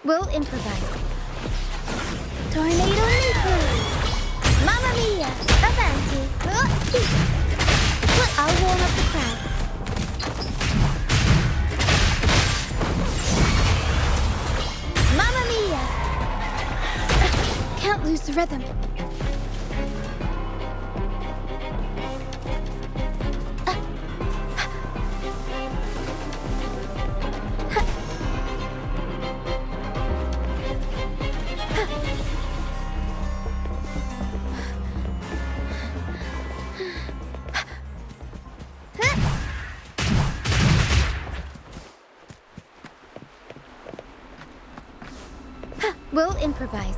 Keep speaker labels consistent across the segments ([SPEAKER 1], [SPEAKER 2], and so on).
[SPEAKER 1] We'll improvise. Tornado nuclear! Mamma mia! Avanti! I'll warm up the crowd. Mamma mia! Can't lose the rhythm. We'll improvise.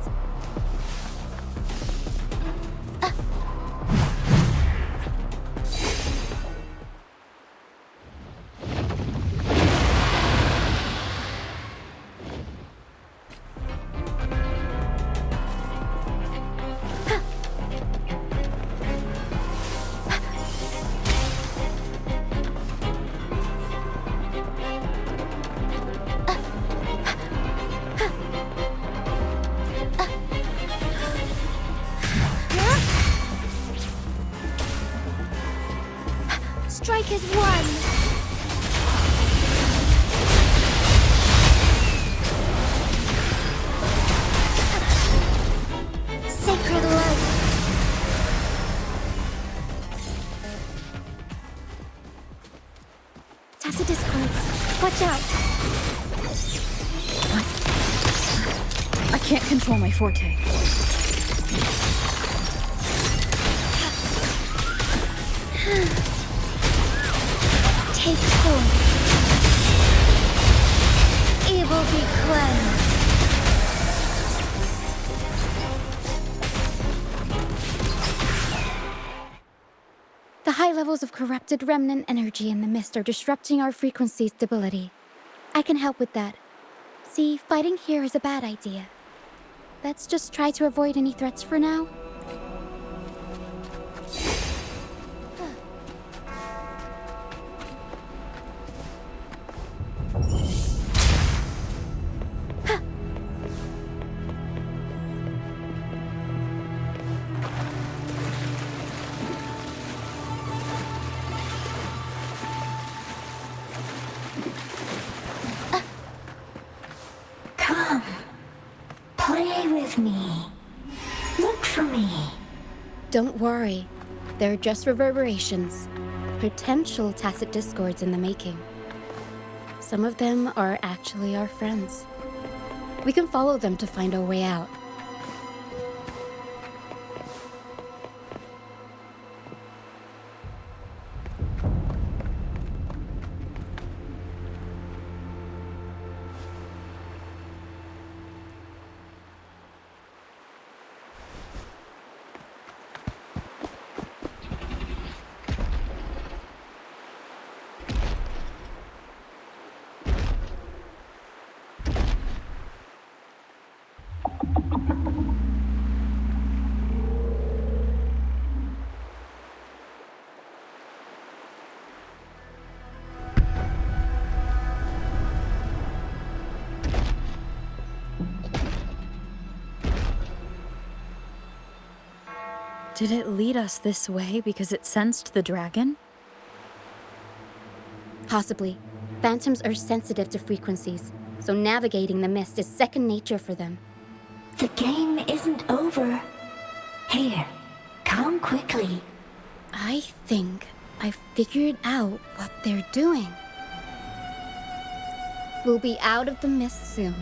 [SPEAKER 1] Strike has won! Sacred light! Tacit discords. Watch out!
[SPEAKER 2] I can't control my forte.
[SPEAKER 1] Take form. Evil be cleansed. The high levels of corrupted remnant energy in the mist are disrupting our frequency stability. I can help with that. See, fighting here is a bad idea. Let's just try to avoid any threats for now.
[SPEAKER 3] Come, play with me. Look for me.
[SPEAKER 1] Don't worry. They're just reverberations. Potential tacit discords in the making. Some of them are actually our friends. We can follow them to find our way out.
[SPEAKER 2] Did it lead us this way because it sensed the dragon?
[SPEAKER 1] Possibly. Phantoms are sensitive to frequencies, so navigating the mist is second nature for them.
[SPEAKER 3] The game isn't over. Here, come quickly.
[SPEAKER 1] I think I figured out what they're doing. We'll be out of the mist soon.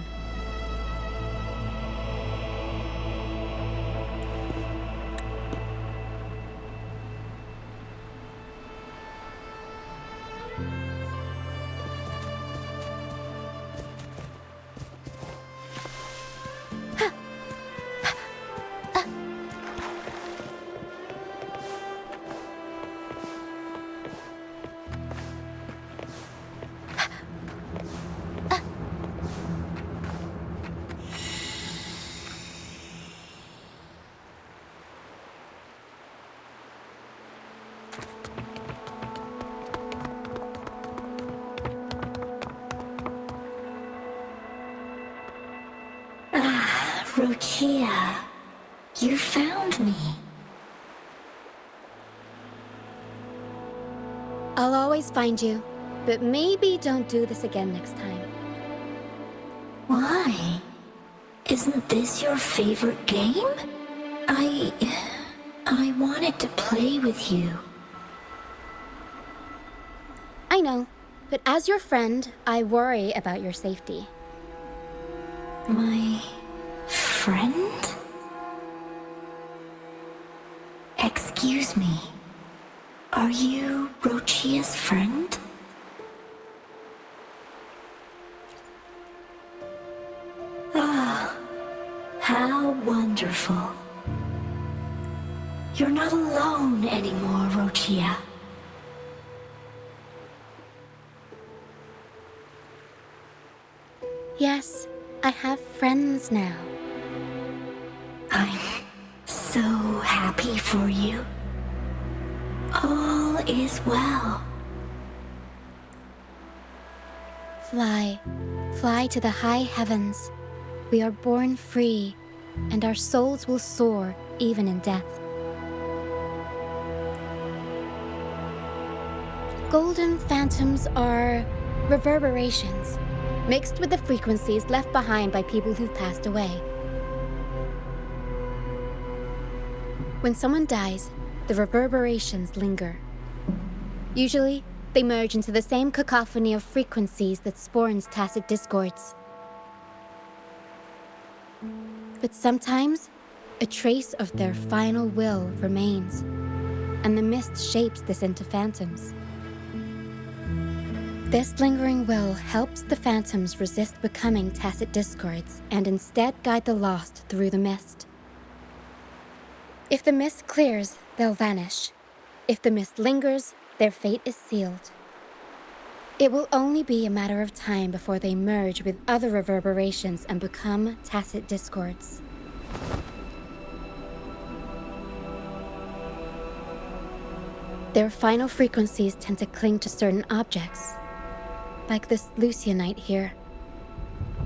[SPEAKER 3] Rochia, you found me.
[SPEAKER 1] I'll always find you, but maybe don't do this again next time.
[SPEAKER 3] Why? Isn't this your favorite game? I wanted to play with you.
[SPEAKER 1] I know, but as your friend, I worry about your safety.
[SPEAKER 3] My friend? Excuse me. Are you Rochia's friend? Ah, how wonderful. You're not alone anymore, Rochia.
[SPEAKER 1] Yes, I have friends now.
[SPEAKER 3] I'm so happy for you. All is well.
[SPEAKER 1] Fly, fly to the high heavens. We are born free, and our souls will soar even in death. Golden phantoms are reverberations, mixed with the frequencies left behind by people who've passed away. When someone dies, the reverberations linger. Usually, they merge into the same cacophony of frequencies that spawns tacit discords. But sometimes, a trace of their final will remains, and the mist shapes this into phantoms. This lingering will helps the phantoms resist becoming tacit discords and instead guide the lost through the mist. If the mist clears, they'll vanish. If the mist lingers, their fate is sealed. It will only be a matter of time before they merge with other reverberations and become tacit discords. Their final frequencies tend to cling to certain objects, like this Lucianite here.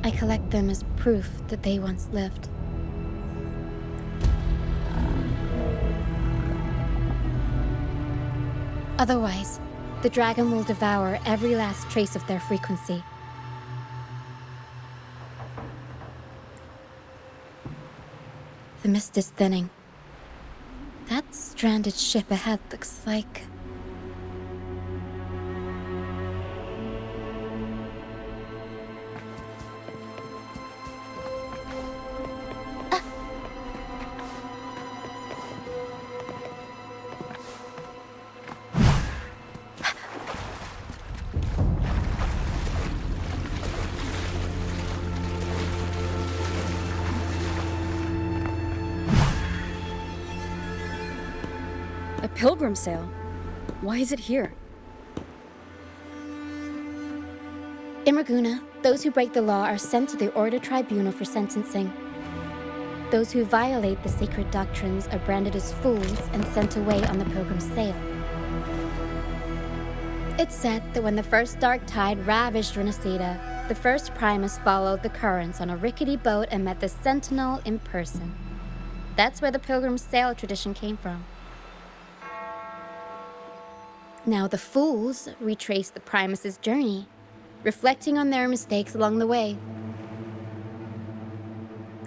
[SPEAKER 1] I collect them as proof that they once lived. Otherwise, the dragon will devour every last trace of their frequency. The mist is thinning. That stranded ship ahead looks like...
[SPEAKER 2] A pilgrim sale? Why is it here?
[SPEAKER 1] In Raguna, those who break the law are sent to the Order Tribunal for sentencing. Those who violate the sacred doctrines are branded as fools and sent away on the pilgrim's sale. It's said that when the first dark tide ravaged Rinascita, the first Primus followed the currents on a rickety boat and met the Sentinel in person. That's where the pilgrim's sale tradition came from. Now the fools retrace the Primus's journey, reflecting on their mistakes along the way.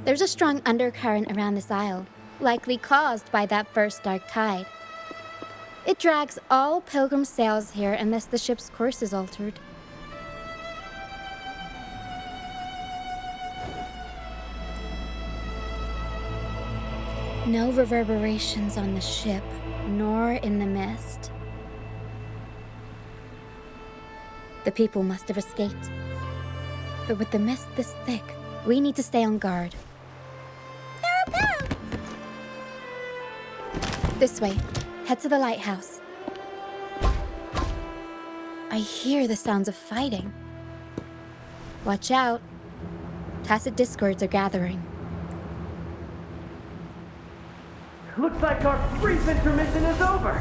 [SPEAKER 1] There's a strong undercurrent around this isle, likely caused by that first dark tide. It drags all pilgrim sails here unless the ship's course is altered. No reverberations on the ship, nor in the mist. The people must have escaped. But with the mist this thick, we need to stay on guard. This way. Head to the lighthouse. I hear the sounds of fighting. Watch out. Tacit discords are gathering.
[SPEAKER 4] Looks like our brief intermission is over.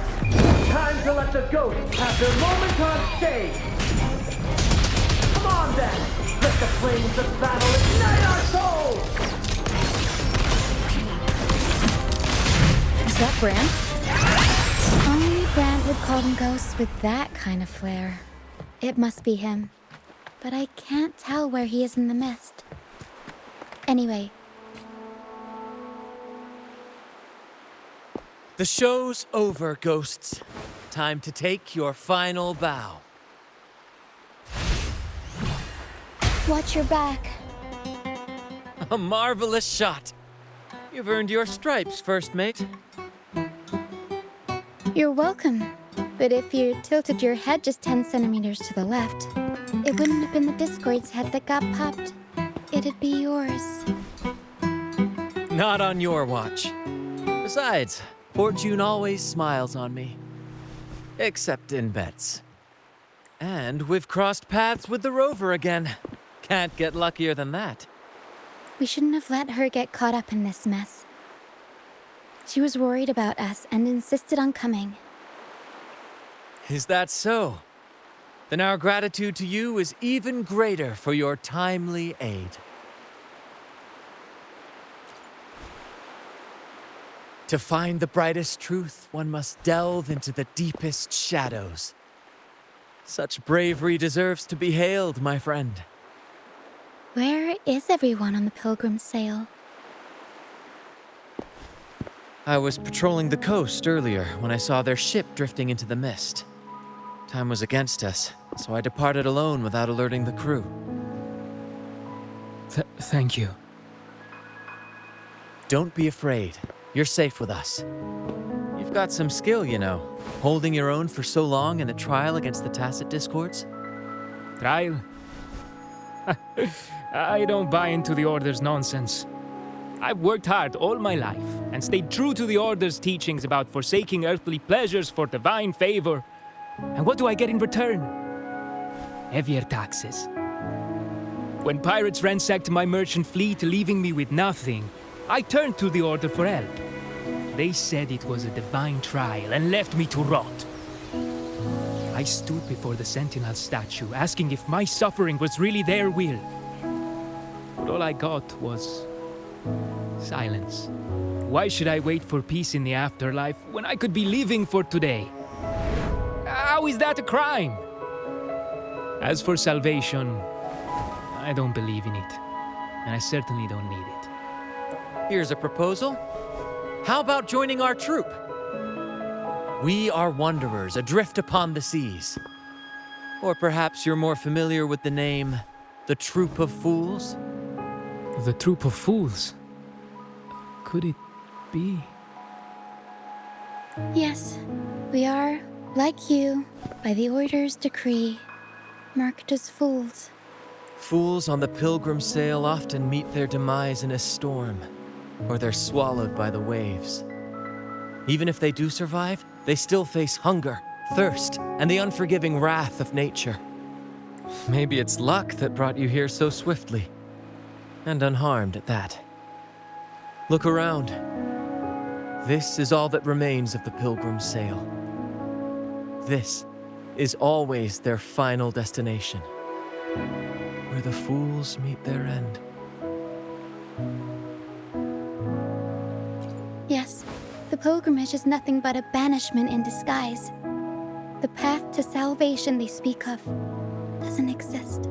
[SPEAKER 4] Time to let the ghosts have their moment on stage. Come on then! Let the flames of battle ignite our souls!
[SPEAKER 2] that Brand?
[SPEAKER 1] Only Brand would call them ghosts with that kind of flair. It must be him. But I can't tell where he is in the mist. Anyway.
[SPEAKER 5] The show's over, ghosts. Time to take your final bow.
[SPEAKER 1] Watch your back.
[SPEAKER 5] A marvelous shot. You've earned your stripes, first mate.
[SPEAKER 1] You're welcome. But if you tilted your head just 10 centimeters to the left, it wouldn't have been the Discord's head that got popped. It'd be yours.
[SPEAKER 5] Not on your watch. Besides, fortune always smiles on me. Except in bets. And we've crossed paths with the rover again. Can't get luckier than that.
[SPEAKER 1] We shouldn't have let her get caught up in this mess. She was worried about us and insisted on coming.
[SPEAKER 5] Is that so? Then our gratitude to you is even greater for your timely aid. To find the brightest truth, one must delve into the deepest shadows. Such bravery deserves to be hailed, my friend.
[SPEAKER 1] Where is everyone on the Pilgrim sail?
[SPEAKER 5] I was patrolling the coast earlier when I saw their ship drifting into the mist. Time was against us, so I departed alone without alerting the crew.
[SPEAKER 6] Thank you.
[SPEAKER 5] Don't be afraid. You're safe with us. You've got some skill, you know, holding your own for so long in the trial against the Tacit Discords.
[SPEAKER 6] Trial? I don't buy into the Order's nonsense. I've worked hard all my life and stayed true to the Order's teachings about forsaking earthly pleasures for divine favor. And what do I get in return? Heavier taxes. When pirates ransacked my merchant fleet, leaving me with nothing, I turned to the Order for help. They said it was a divine trial and left me to rot. I stood before the Sentinel statue, asking if my suffering was really their will. But all I got was silence. Why should I wait for peace in the afterlife when I could be living for today? How is that a crime? As for salvation, I don't believe in it. And I certainly don't need it.
[SPEAKER 5] Here's a proposal. How about joining our troop? We are wanderers adrift upon the seas. Or perhaps you're more familiar with the name, the Troop of Fools?
[SPEAKER 6] The Troop of Fools? Could it be?
[SPEAKER 1] Yes, we are, like you, by the Order's decree, marked as fools.
[SPEAKER 5] Fools on the pilgrim sail often meet their demise in a storm, or they're swallowed by the waves. Even if they do survive, they still face hunger, thirst, and the unforgiving wrath of nature. Maybe it's luck that brought you here so swiftly, and unharmed at that. Look around. This is all that remains of the pilgrim's sail. This is always their final destination, where the fools meet their end.
[SPEAKER 1] Yes, the pilgrimage is nothing but a banishment in disguise. The path to salvation they speak of doesn't exist.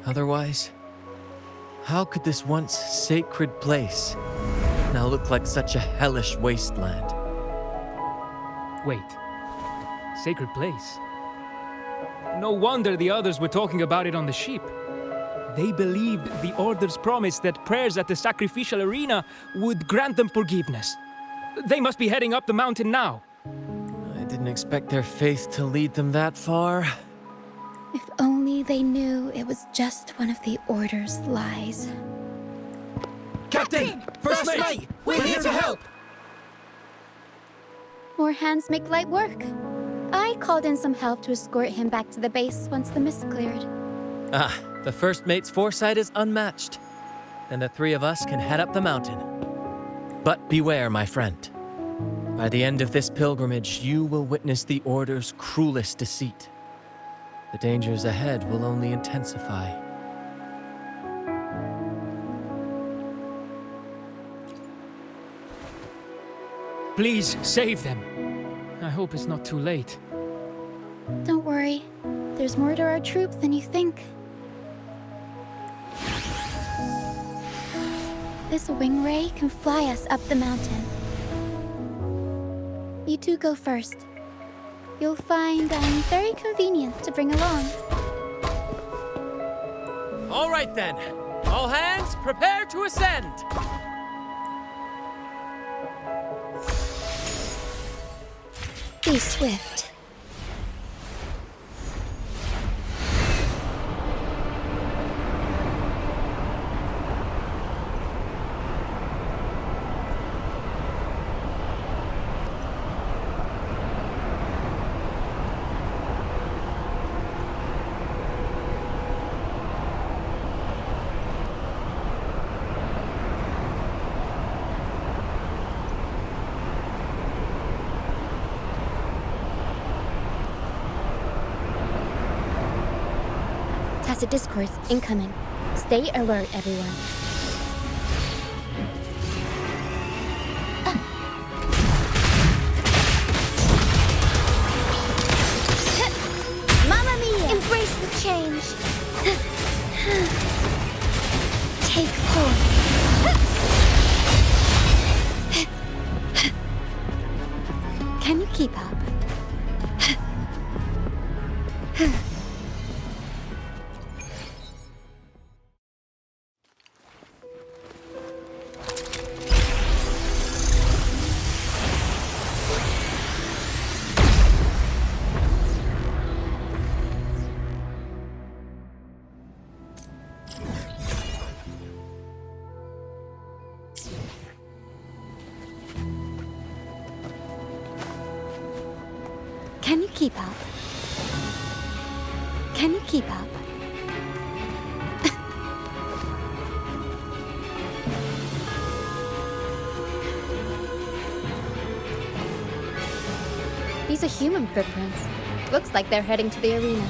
[SPEAKER 5] Otherwise, how could this once sacred place now look like such a hellish wasteland?
[SPEAKER 6] Wait. Sacred place? No wonder the others were talking about it on the ship. They believed the Order's promise that prayers at the sacrificial arena would grant them forgiveness. They must be heading up the mountain now.
[SPEAKER 5] I didn't expect their faith to lead them that far.
[SPEAKER 1] If only they knew it was just one of the Order's lies.
[SPEAKER 4] Captain! First mate! We're here to help!
[SPEAKER 1] More hands make light work. I called in some help to escort him back to the base once the mist cleared.
[SPEAKER 5] Ah, the first mate's foresight is unmatched. Then the three of us can head up the mountain. But beware, my friend. By the end of this pilgrimage, you will witness the Order's cruelest deceit. The dangers ahead will only intensify.
[SPEAKER 6] Please, save them. I hope it's not too late.
[SPEAKER 1] Don't worry. There's more to our troop than you think. This wing ray can fly us up the mountain. You two go first. You'll find I'm very convenient to bring along.
[SPEAKER 5] All right then. All hands, prepare to ascend.
[SPEAKER 1] Be swift. Tacit discourse incoming. Stay alert, everyone. Mamma mia! Embrace the change. Take form. Can you keep up? Can you keep up? Can you keep up? These are human footprints. Looks like they're heading to the arena.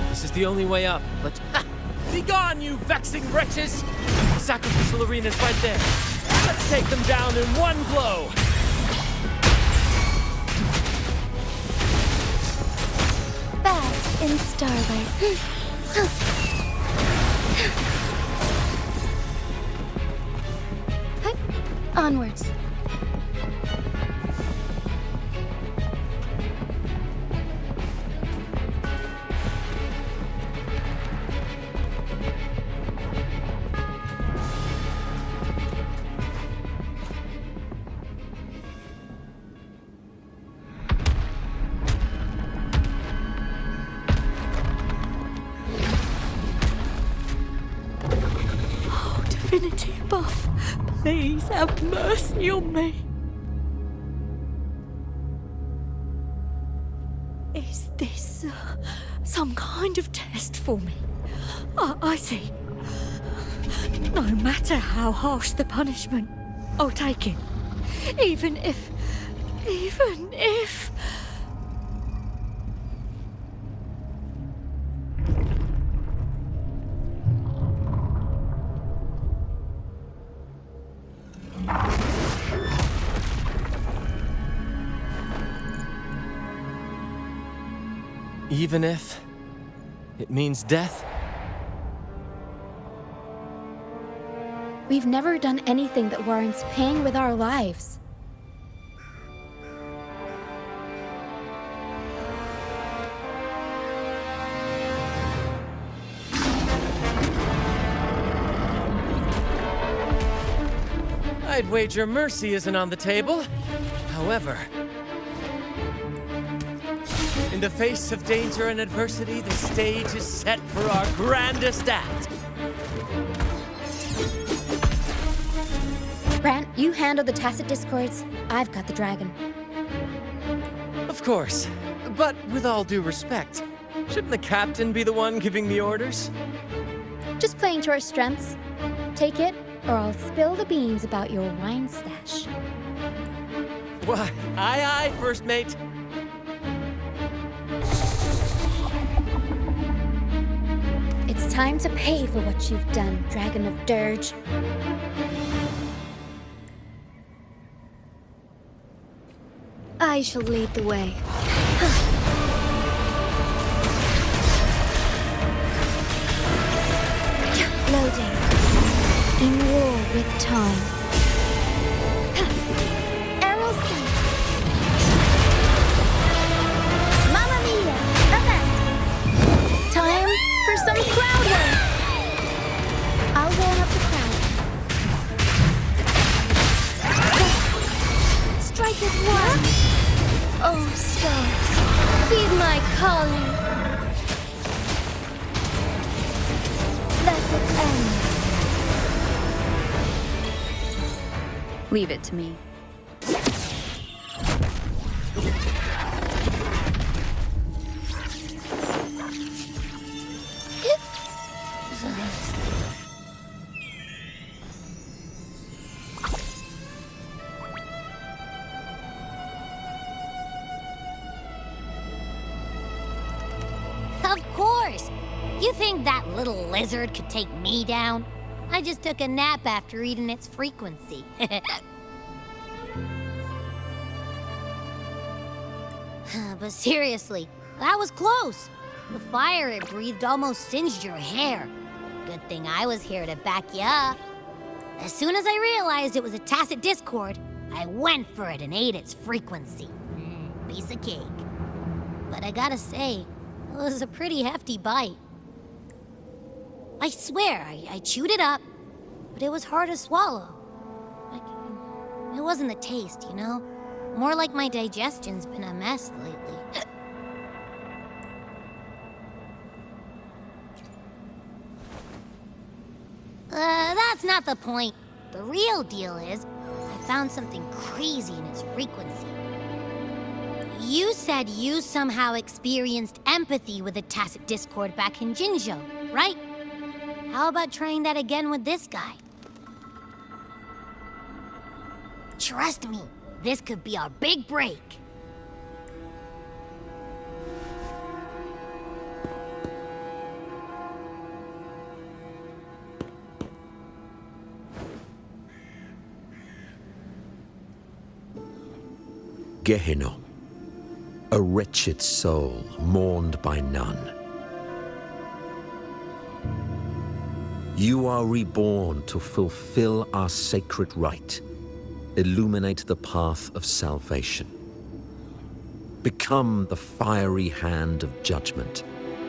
[SPEAKER 5] This is the only way up. Let's... Ha! Be gone, you vexing wretches! The sacrificial arena's right there. Let's take them down in one blow!
[SPEAKER 1] Fast in starlight. Onwards.
[SPEAKER 2] Divinity above, please have mercy on me. Is this some kind of test for me? I see. No matter how harsh the punishment, I'll take it. Even if...
[SPEAKER 5] Even if it means death?
[SPEAKER 1] We've never done anything that warrants paying with our lives.
[SPEAKER 5] I'd wager mercy isn't on the table. However, in the face of danger and adversity, the stage is set for our grandest act.
[SPEAKER 1] Brant, you handle the tacit discords. I've got the dragon.
[SPEAKER 5] Of course, but with all due respect, shouldn't the captain be the one giving the orders?
[SPEAKER 1] Just playing to our strengths. Take it, or I'll spill the beans about your wine stash.
[SPEAKER 5] Why, aye, first mate.
[SPEAKER 1] It's time to pay for what you've done, Dragon of Dirge.
[SPEAKER 2] I shall lead the way. Loading. In war with time.
[SPEAKER 1] Aerostate. Mamma mia! Event! Time for some crowd work! I'll warm up the crowd.
[SPEAKER 2] Strike as one. Oh, stars, heed my calling. Let it end.
[SPEAKER 7] Leave it to me.
[SPEAKER 8] Of course! You think that little lizard could take me down? I just took a nap after eating its frequency. But seriously, that was close. The fire it breathed almost singed your hair. Good thing I was here to back you up. As soon as I realized it was a tacit discord, I went for it and ate its frequency. Piece of cake. But I gotta say, it was a pretty hefty bite. I swear, I chewed it up, but it was hard to swallow. It wasn't the taste, you know? More like my digestion's been a mess lately. That's not the point. The real deal is, I found something crazy in its frequency. You said you somehow experienced empathy with the tacit discord back in Jinzhou, right? How about trying that again with this guy? Trust me, this could be our big break.
[SPEAKER 9] Gehenna, a wretched soul mourned by none. You are reborn to fulfill our sacred rite, illuminate the path of salvation. Become the fiery hand of judgment,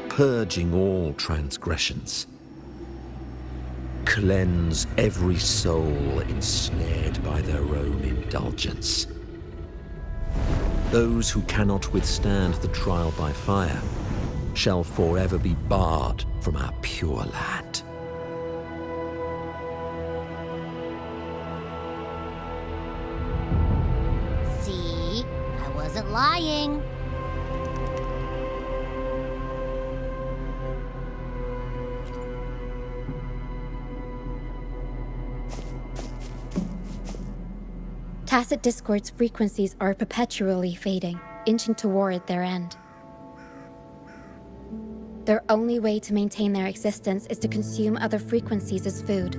[SPEAKER 9] purging all transgressions. Cleanse every soul ensnared by their own indulgence. Those who cannot withstand the trial by fire shall forever be barred from our pure land.
[SPEAKER 8] See, I wasn't lying.
[SPEAKER 1] Tacit discord's frequencies are perpetually fading, inching toward their end. Their only way to maintain their existence is to consume other frequencies as food.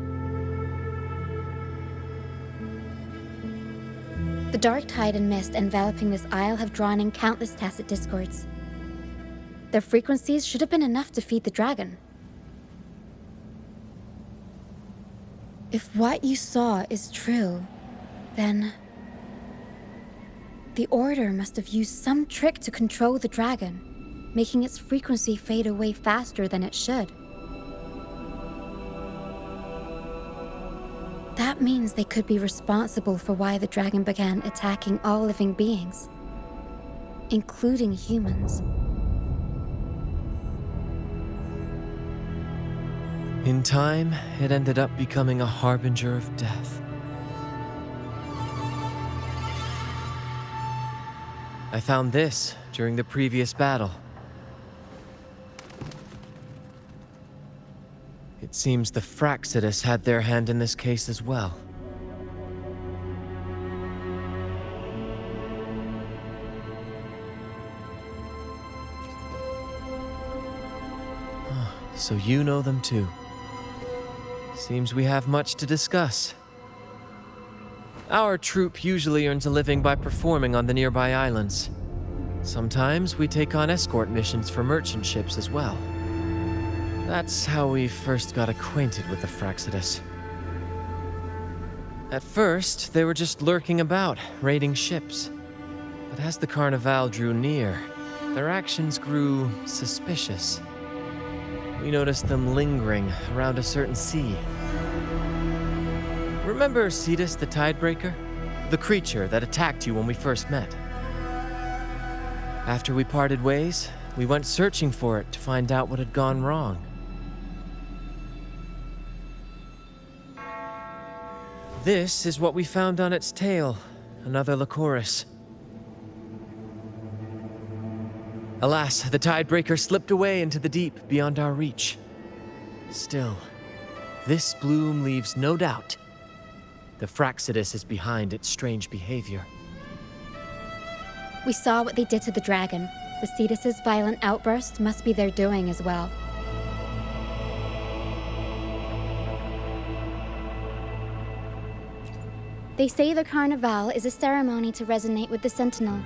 [SPEAKER 1] The dark tide and mist enveloping this isle have drawn in countless tacit discords. Their frequencies should have been enough to feed the dragon. If what you saw is true, then the Order must have used some trick to control the dragon, making its frequency fade away faster than it should. That means they could be responsible for why the dragon began attacking all living beings, including humans.
[SPEAKER 5] In time, it ended up becoming a harbinger of death. I found this during the previous battle. It seems the Fraxidus had their hand in this case as well. So you know them too. Seems we have much to discuss. Our troupe usually earns a living by performing on the nearby islands. Sometimes we take on escort missions for merchant ships as well. That's how we first got acquainted with the Fraxidus. At first, they were just lurking about, raiding ships. But as the Carnival drew near, their actions grew suspicious. We noticed them lingering around a certain sea. Remember Cetus the Tidebreaker? The creature that attacked you when we first met? After we parted ways, we went searching for it to find out what had gone wrong. This is what we found on its tail, another Lycoris. Alas, the Tidebreaker slipped away into the deep beyond our reach. Still, this bloom leaves no doubt. The Fraxidus is behind its strange behavior.
[SPEAKER 1] We saw what they did to the dragon. The Cetus's violent outburst must be their doing as well. They say the Carnival is a ceremony to resonate with the Sentinel.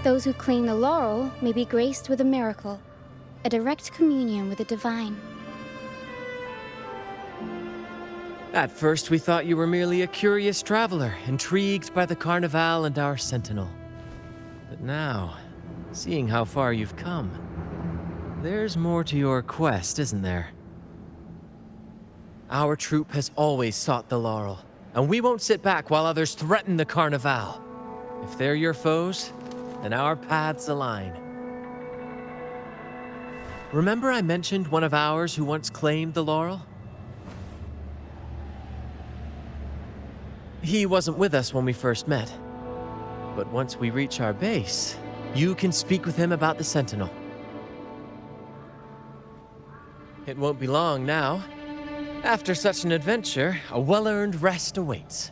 [SPEAKER 1] Those who claim the laurel may be graced with a miracle, a direct communion with the divine.
[SPEAKER 5] At first, we thought you were merely a curious traveler, intrigued by the Carnival and our Sentinel. But now, seeing how far you've come, there's more to your quest, isn't there? Our troupe has always sought the laurel, and we won't sit back while others threaten the Carnival. If they're your foes, then our paths align. Remember I mentioned one of ours who once claimed the laurel? He wasn't with us when we first met. But once we reach our base, you can speak with him about the Sentinel. It won't be long now. After such an adventure, a well-earned rest awaits.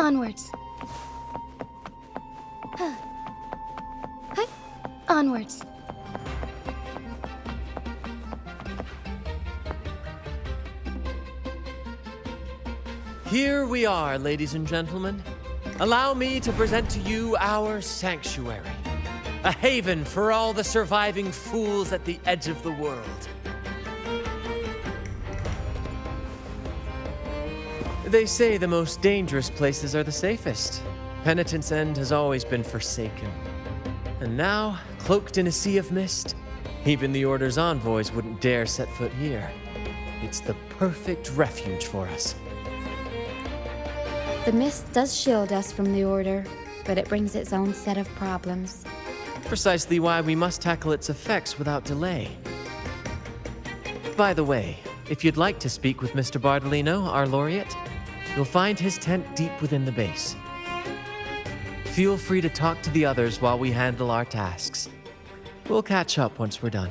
[SPEAKER 1] Onwards. Onwards.
[SPEAKER 5] Here we are, ladies and gentlemen. Allow me to present to you our sanctuary, a haven for all the surviving fools at the edge of the world. They say the most dangerous places are the safest. Penitent's End has always been forsaken. And now, cloaked in a sea of mist, even the Order's envoys wouldn't dare set foot here. It's the perfect refuge for us.
[SPEAKER 1] The mist does shield us from the Order, but it brings its own set of problems.
[SPEAKER 5] Precisely why we must tackle its effects without delay. By the way, if you'd like to speak with Mr. Bardolino, our laureate, you'll find his tent deep within the base. Feel free to talk to the others while we handle our tasks. We'll catch up once we're done.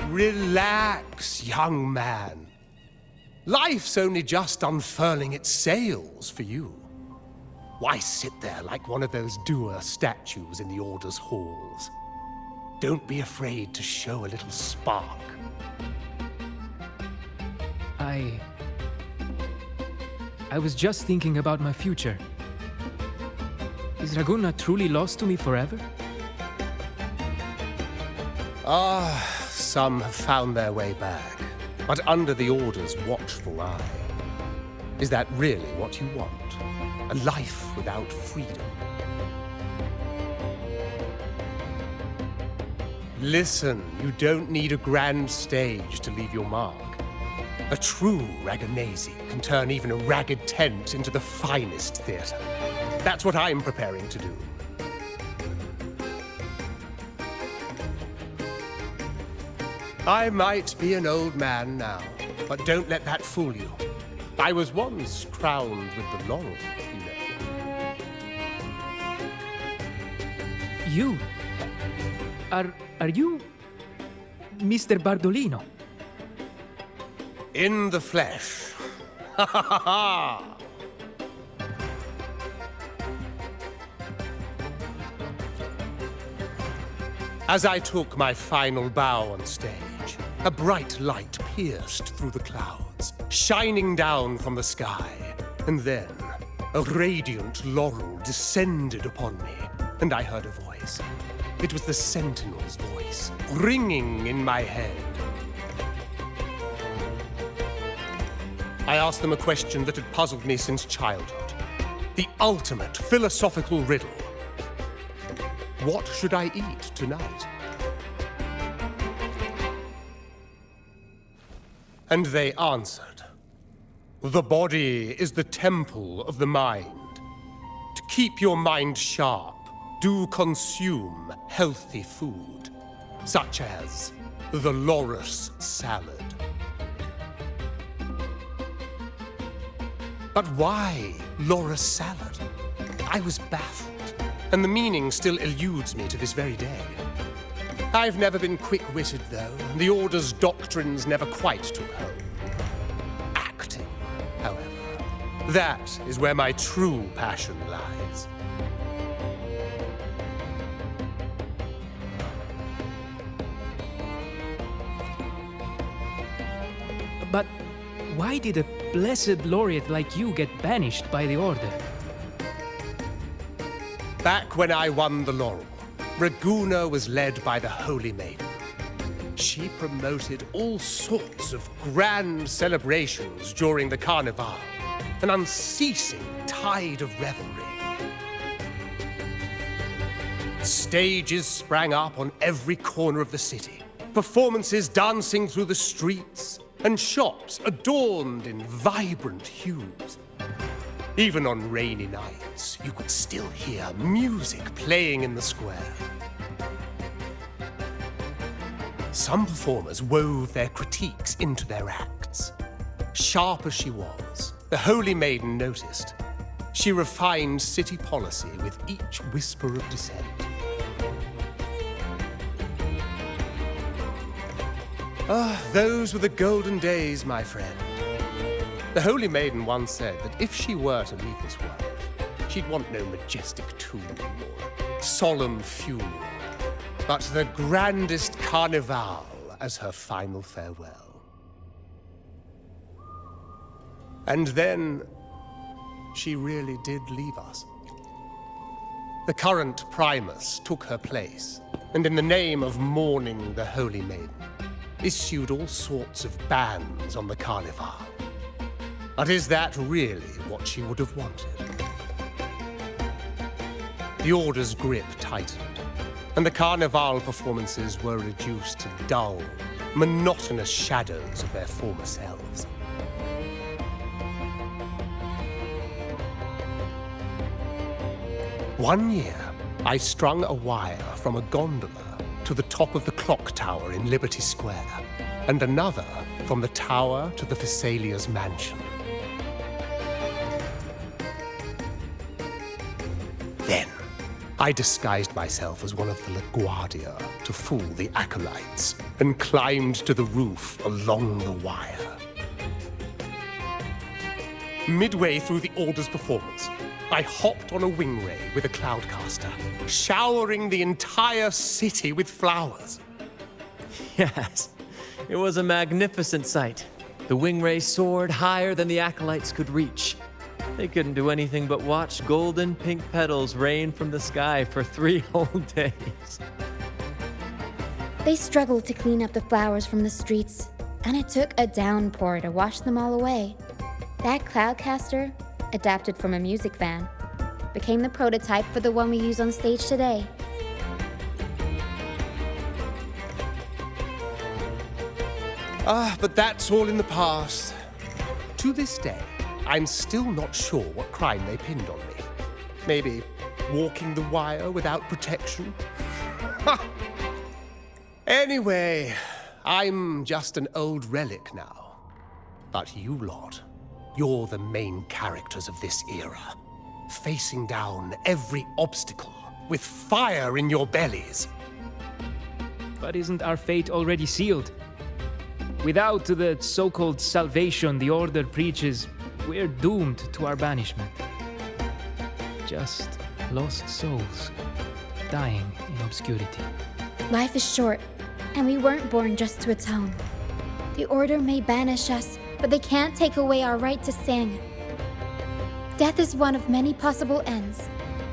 [SPEAKER 7] Relax, young man. Life's only just unfurling its sails for you. Why sit there like one of those dour statues in the Order's halls? Don't be afraid to show a little spark.
[SPEAKER 6] I was just thinking about my future. Is Raguna truly lost to me forever?
[SPEAKER 7] Some have found their way back, but under the Order's watchful eye. Is that really what you want? A life without freedom? Listen, you don't need a grand stage to leave your mark. A true Raganese can turn even a ragged tent into the finest theater. That's what I'm preparing to do. I might be an old man now, but don't let that fool you. I was once crowned with the laurel, you know.
[SPEAKER 6] You? Are you Mr. Bardolino?
[SPEAKER 7] In the flesh. Ha ha ha ha! As I took my final bow on stage, a bright light pierced through the clouds, shining down from the sky. And then, a radiant laurel descended upon me, and I heard a voice. It was the Sentinel's voice, ringing in my head. I asked them a question that had puzzled me since childhood. The ultimate philosophical riddle. What should I eat tonight? And they answered, the body is the temple of the mind. To keep your mind sharp, do consume healthy food, such as the loris salad. But why loris salad? I was baffled, and the meaning still eludes me to this very day. I've never been quick-witted, though. The Order's doctrines never quite took hold. Acting, however, that is where my true passion lies.
[SPEAKER 6] But why did a blessed laureate like you get banished by the Order?
[SPEAKER 7] Back when I won the laurel, Raguna was led by the Holy Maiden. She promoted all sorts of grand celebrations during the Carnival, an unceasing tide of revelry. Stages sprang up on every corner of the city, performances dancing through the streets, and shops adorned in vibrant hues. Even on rainy nights, you could still hear music playing in the square. Some performers wove their critiques into their acts. Sharp as she was, the Holy Maiden noticed. She refined city policy with each whisper of dissent. Those were the golden days, my friend. The Holy Maiden once said that if she were to leave this world, she'd want no majestic tomb or solemn funeral, but the grandest carnival as her final farewell. And then, she really did leave us. The current Primus took her place, and in the name of mourning the Holy Maiden, issued all sorts of bans on the carnival. But is that really what she would have wanted? The Order's grip tightened, and the carnival performances were reduced to dull, monotonous shadows of their former selves. One year, I strung a wire from a gondola to the top of the clock tower in Liberty Square, and another from the tower to the Thessalia's mansion. Then, I disguised myself as one of the LaGuardia to fool the acolytes, and climbed to the roof along the wire. Midway through the Order's performance, I hopped on a wing ray with a cloudcaster, showering the entire city with flowers.
[SPEAKER 5] Yes, it was a magnificent sight. The wingray soared higher than the acolytes could reach. They couldn't do anything but watch golden pink petals rain from the sky for 3 whole days.
[SPEAKER 1] They struggled to clean up the flowers from the streets, and it took a downpour to wash them all away. That cloudcaster, adapted from a music van, became the prototype for the one we use on stage today.
[SPEAKER 7] But that's all in the past. To this day, I'm still not sure what crime they pinned on me. Maybe walking the wire without protection? Anyway, I'm just an old relic now. But you lot, you're the main characters of this era, facing down every obstacle with fire in your bellies.
[SPEAKER 6] But isn't our fate already sealed? Without the so-called salvation the Order preaches, we're doomed to our banishment. Just lost souls, dying in obscurity.
[SPEAKER 1] Life is short, and we weren't born just to atone. The Order may banish us, but they can't take away our right to sing. Death is one of many possible ends,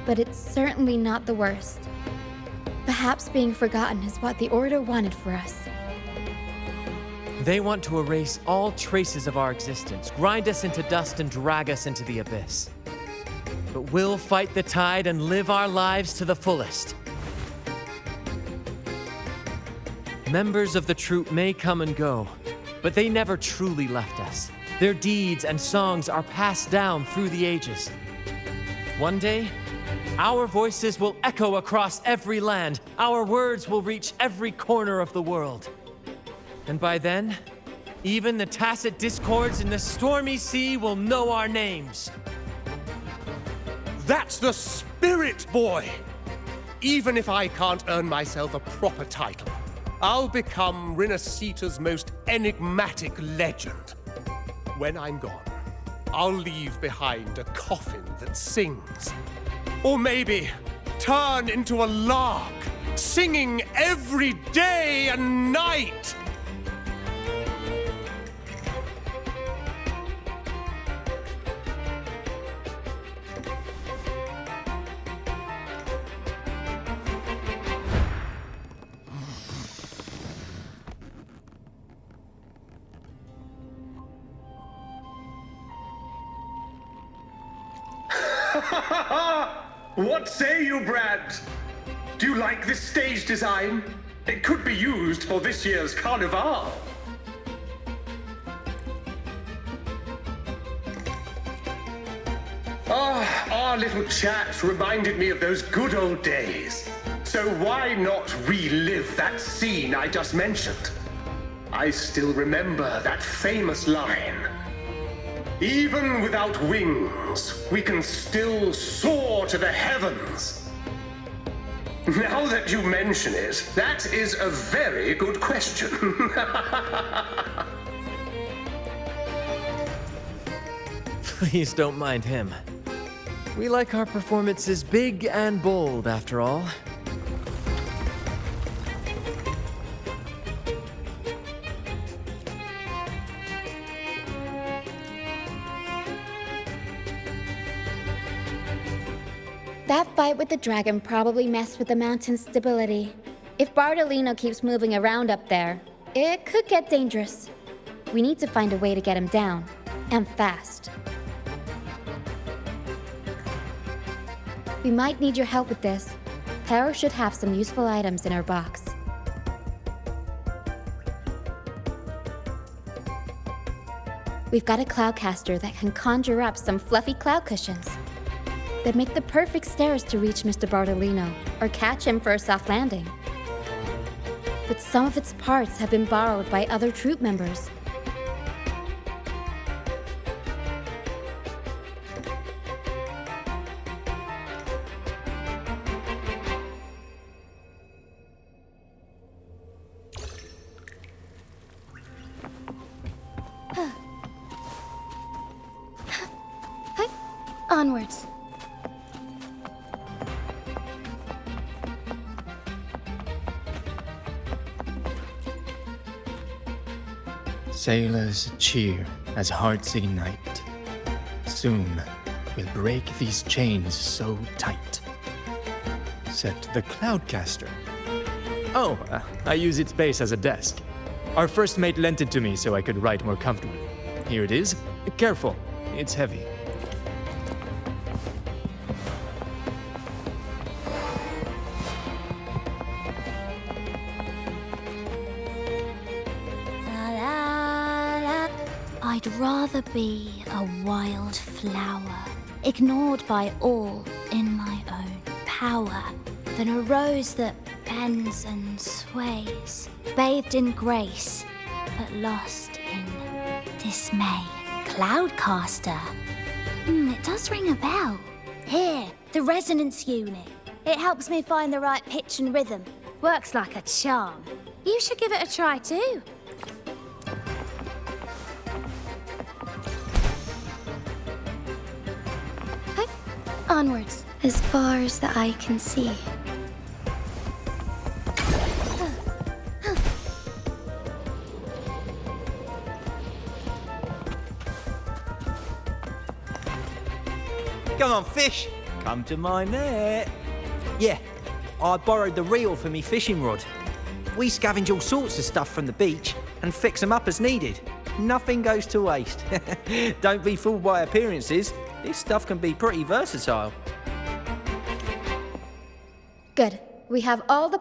[SPEAKER 1] but it's certainly not the worst. Perhaps being forgotten is what the Order wanted for us.
[SPEAKER 5] They want to erase all traces of our existence, grind us into dust and drag us into the abyss. But we'll fight the tide and live our lives to the fullest. Members of the troupe may come and go, but they never truly left us. Their deeds and songs are passed down through the ages. One day, our voices will echo across every land. Our words will reach every corner of the world. And by then, even the tacit discords in the stormy sea will know our names.
[SPEAKER 7] That's the spirit, boy! Even if I can't earn myself a proper title, I'll become Rinascita's most enigmatic legend. When I'm gone, I'll leave behind a coffin that sings. Or maybe turn into a lark, singing every day and night!
[SPEAKER 10] What say you, Brad? Do you like this stage design? It could be used for this year's carnival. Our little chat reminded me of those good old days. So why not relive that scene I just mentioned? I still remember that famous line. Even without wings, we can still soar to the heavens. Now that you mention it, that is a very good question.
[SPEAKER 5] Please don't mind him. We like our performances big and bold, after all.
[SPEAKER 1] That fight with the dragon probably messed with the mountain's stability. If Bartolino keeps moving around up there, it could get dangerous. We need to find a way to get him down, and fast. We might need your help with this. Taro should have some useful items in her box. We've got a cloudcaster that can conjure up some fluffy cloud cushions. They'd make the perfect stairs to reach Mr. Bartolino, or catch him for a soft landing. But some of its parts have been borrowed by other troupe members. Onwards.
[SPEAKER 6] Sailors cheer as hearts ignite. Soon we'll break these chains so tight. Set the Cloudcaster. Oh, I use its base as a desk. Our first mate lent it to me so I could write more comfortably. Here it is. Careful, it's heavy.
[SPEAKER 1] I'd rather be a wild flower, ignored by all in my own power, than a rose that bends and sways, bathed in grace, but lost in dismay. Cloudcaster. It does ring a bell. Here, the resonance unit. It helps me find the right pitch and rhythm. Works like a charm. You should give it a try too. Onwards, as far as the eye can see.
[SPEAKER 11] Come on, fish. Come to my net. Yeah, I borrowed the reel for me fishing rod. We scavenge all sorts of stuff from the beach and fix them up as needed. Nothing goes to waste. Don't be fooled by appearances. This stuff can be pretty versatile.
[SPEAKER 1] Good. We have all the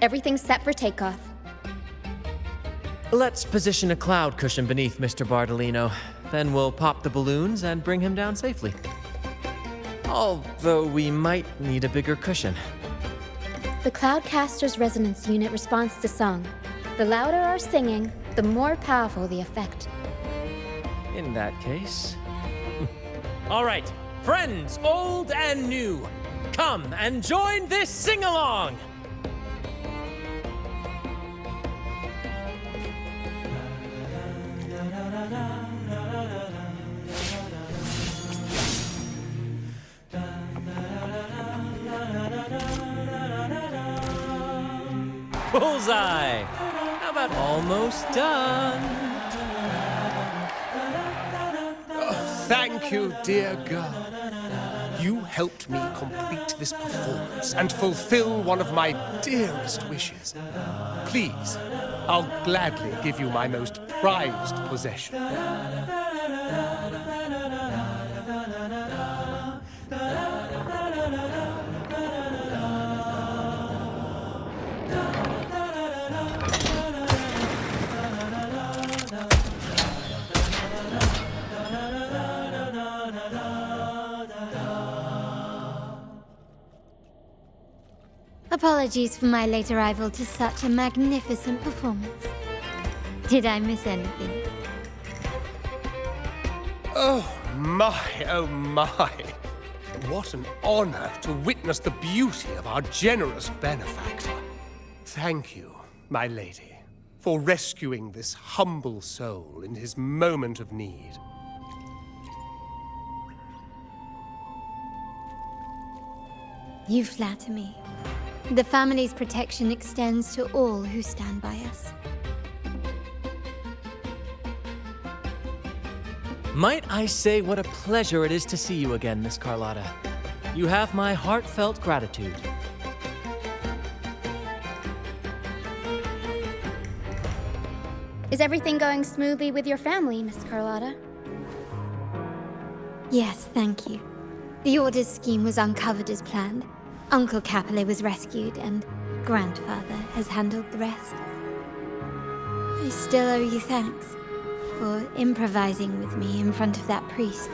[SPEAKER 1] Everything's set for takeoff.
[SPEAKER 5] Let's position a cloud cushion beneath Mr. Bardolino. Then we'll pop the balloons and bring him down safely. Although we might need a bigger cushion.
[SPEAKER 1] The Cloudcaster's resonance unit responds to song. The louder our singing, the more powerful the effect.
[SPEAKER 5] In that case... All right, friends, old and new, come and join this sing-along! Bullseye! How about almost done?
[SPEAKER 7] Thank you, dear girl. You helped me complete this performance and fulfill one of my dearest wishes. Please, I'll gladly give you my most prized possession.
[SPEAKER 1] Apologies for my late arrival to such a magnificent performance. Did I miss anything?
[SPEAKER 7] Oh my, oh my. What an honor to witness the beauty of our generous benefactor. Thank you, my lady, for rescuing this humble soul in his moment of need.
[SPEAKER 1] You flatter me. The family's protection extends to all who stand by us.
[SPEAKER 5] Might I say what a pleasure it is to see you again, Miss Carlotta. You have my heartfelt gratitude.
[SPEAKER 1] Is everything going smoothly with your family, Miss Carlotta? Yes, thank you. The Order's scheme was uncovered as planned. Uncle Capilet was rescued, and Grandfather has handled the rest. I still owe you thanks for improvising with me in front of that priest.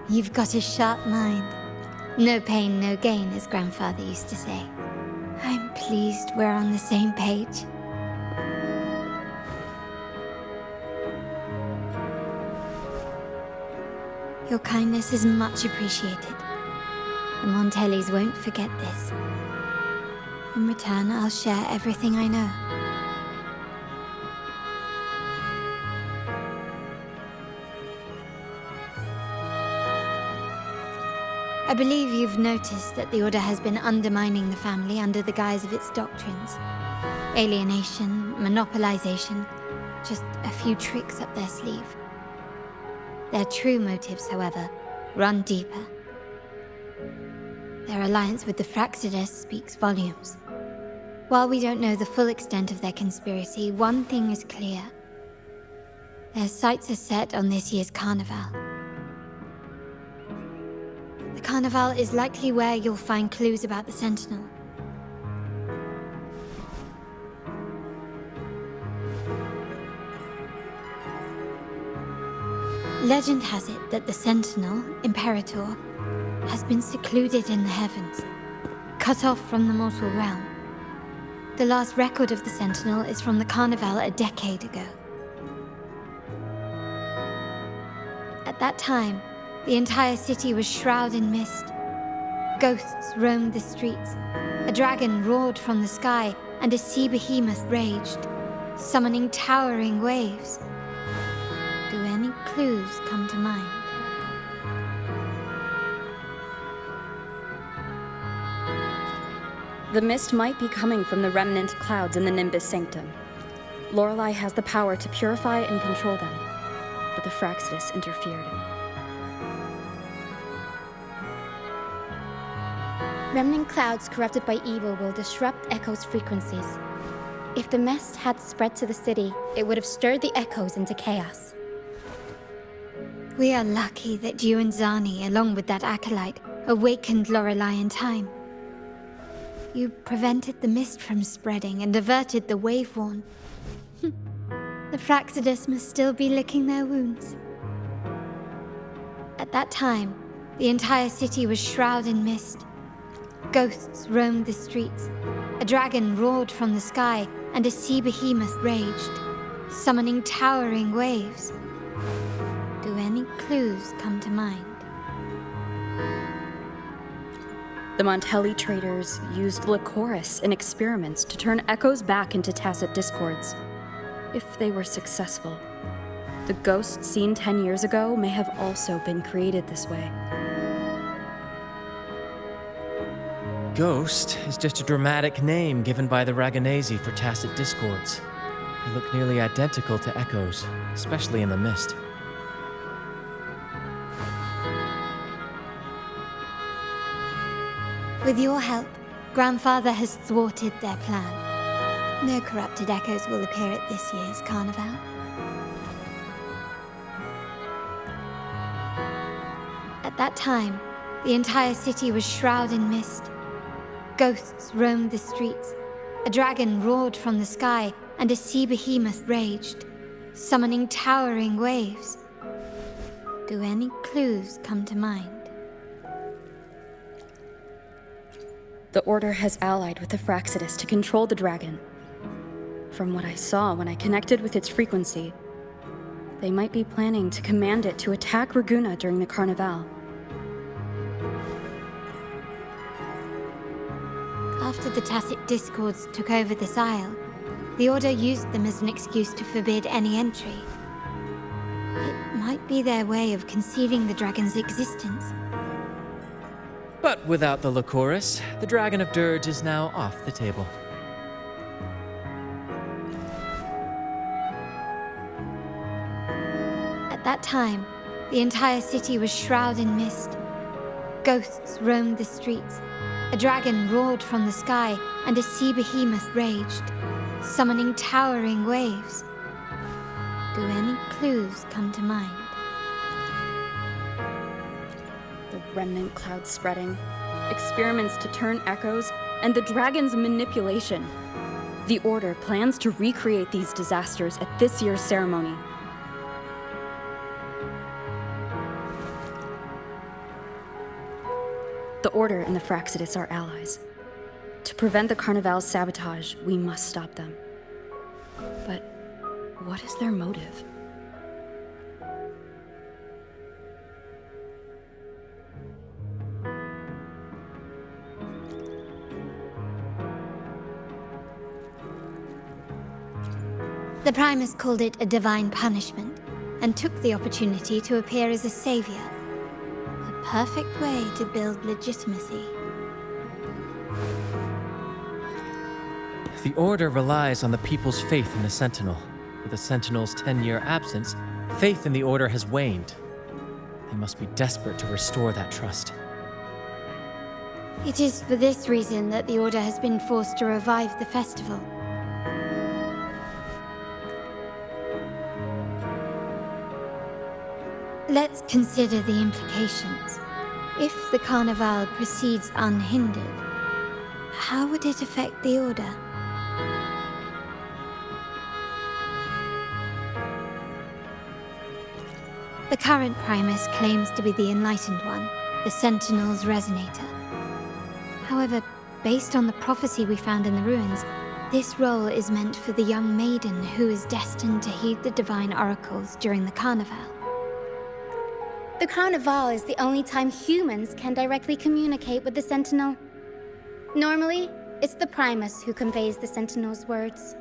[SPEAKER 1] You've got a sharp mind. No pain, no gain, as Grandfather used to say. I'm pleased we're on the same page. Your kindness is much appreciated. The Montellis won't forget this. In return, I'll share everything I know. I believe you've noticed that the Order has been undermining the family under the guise of its doctrines. Alienation, monopolization, just a few tricks up their sleeve. Their true motives, however, run deeper. Their alliance with the Fraxidus speaks volumes. While we don't know the full extent of their conspiracy, one thing is clear. Their sights are set on this year's carnival. The carnival is likely where you'll find clues about the Sentinel. Legend has it that the Sentinel, Imperator, has been secluded in the heavens, cut off from the mortal realm. The last record of the Sentinel is from the Carnival a decade ago. At that time, the entire city was shrouded in mist. Ghosts roamed the streets. A dragon roared from the sky, and a sea behemoth raged, summoning towering waves. Do any clues come to mind?
[SPEAKER 12] The mist might be coming from the remnant clouds in the Nimbus Sanctum. Lorelei has the power to purify and control them, but the Fraxidus interfered.
[SPEAKER 1] Remnant clouds corrupted by evil will disrupt Echo's frequencies. If the mist had spread to the city, it would have stirred the echoes into chaos. We are lucky that you and Zani, along with that acolyte, awakened Lorelei in time. You prevented the mist from spreading and averted the wave-worn. The Fraxidus must still be licking their wounds. At that time, the entire city was shrouded in mist. Ghosts roamed the streets. A dragon roared from the sky, and a sea behemoth raged, summoning towering waves. Do any clues come to mind?
[SPEAKER 12] The Montelli traders used Lycoris in experiments to turn echoes back into tacit discords. If they were successful, the ghosts seen 10 years ago may have also been created this way.
[SPEAKER 5] Ghost is just a dramatic name given by the Raganesi for tacit discords. They look nearly identical to echoes, especially in the mist.
[SPEAKER 1] With your help, Grandfather has thwarted their plan. No corrupted echoes will appear at this year's carnival. At that time, the entire city was shrouded in mist. Ghosts roamed the streets. A dragon roared from the sky, and a sea behemoth raged, summoning towering waves. Do any clues come to mind?
[SPEAKER 12] The Order has allied with the Fraxidus to control the dragon. From what I saw when I connected with its frequency, they might be planning to command it to attack Raguna during the Carnival.
[SPEAKER 1] After the tacit discords took over this isle, the Order used them as an excuse to forbid any entry. It might be their way of concealing the dragon's existence.
[SPEAKER 5] But without the Lycoris, the Dragon of Dirge is now off the table.
[SPEAKER 1] At that time, the entire city was shrouded in mist. Ghosts roamed the streets. A dragon roared from the sky, and a sea behemoth raged, summoning towering waves. Do any clues come to mind?
[SPEAKER 12] The remnant clouds spreading, experiments to turn echoes, and the dragon's manipulation. The Order plans to recreate these disasters at this year's ceremony. The Order and the Fraxidus are allies. To prevent the Carnival's sabotage, we must stop them. But what is their motive?
[SPEAKER 1] The Primus called it a divine punishment, and took the opportunity to appear as a savior. A perfect way to build legitimacy.
[SPEAKER 5] The Order relies on the people's faith in the Sentinel. With the Sentinel's 10-year absence, faith in the Order has waned. They must be desperate to restore that trust.
[SPEAKER 1] It is for this reason that the Order has been forced to revive the festival. Let's consider the implications. If the Carnival proceeds unhindered, how would it affect the Order? The current Primus claims to be the Enlightened One, the Sentinel's Resonator. However, based on the prophecy we found in the ruins, this role is meant for the young maiden who is destined to heed the divine oracles during the Carnival.
[SPEAKER 13] The Carnival is the only time humans can directly communicate with the Sentinel. Normally, it's the Primus who conveys the Sentinel's words.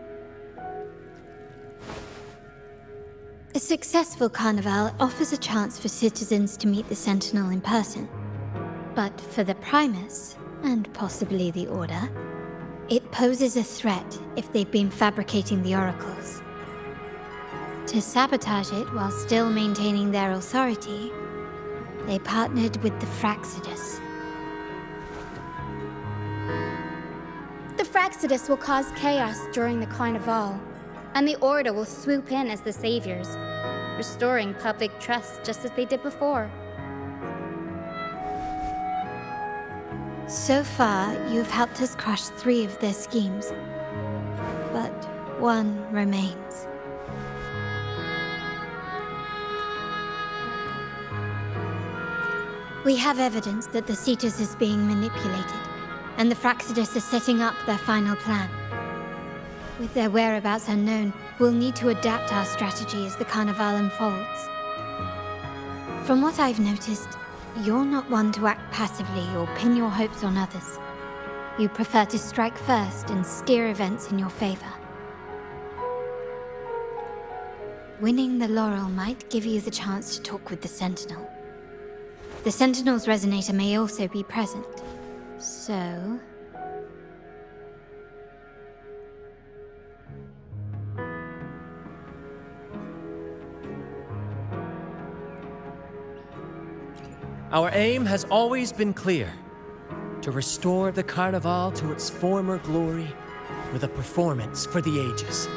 [SPEAKER 1] A successful Carnival offers a chance for citizens to meet the Sentinel in person. But for the Primus, and possibly the Order, it poses a threat if they've been fabricating the oracles. To sabotage it while still maintaining their authority, they partnered with the Fraxidus.
[SPEAKER 13] The Fraxidus will cause chaos during the Carnival, and the Order will swoop in as the saviors, restoring public trust just as they did before.
[SPEAKER 1] So far, you've helped us crush 3 of their schemes, but one remains. We have evidence that the Cetus is being manipulated, and the Fraxidus are setting up their final plan. With their whereabouts unknown, we'll need to adapt our strategy as the Carnival unfolds. From what I've noticed, you're not one to act passively or pin your hopes on others. You prefer to strike first and steer events in your favor. Winning the laurel might give you the chance to talk with the Sentinel. The Sentinel's Resonator may also be present, so...
[SPEAKER 5] Our aim has always been clear: to restore the Carnival to its former glory with a performance for the ages.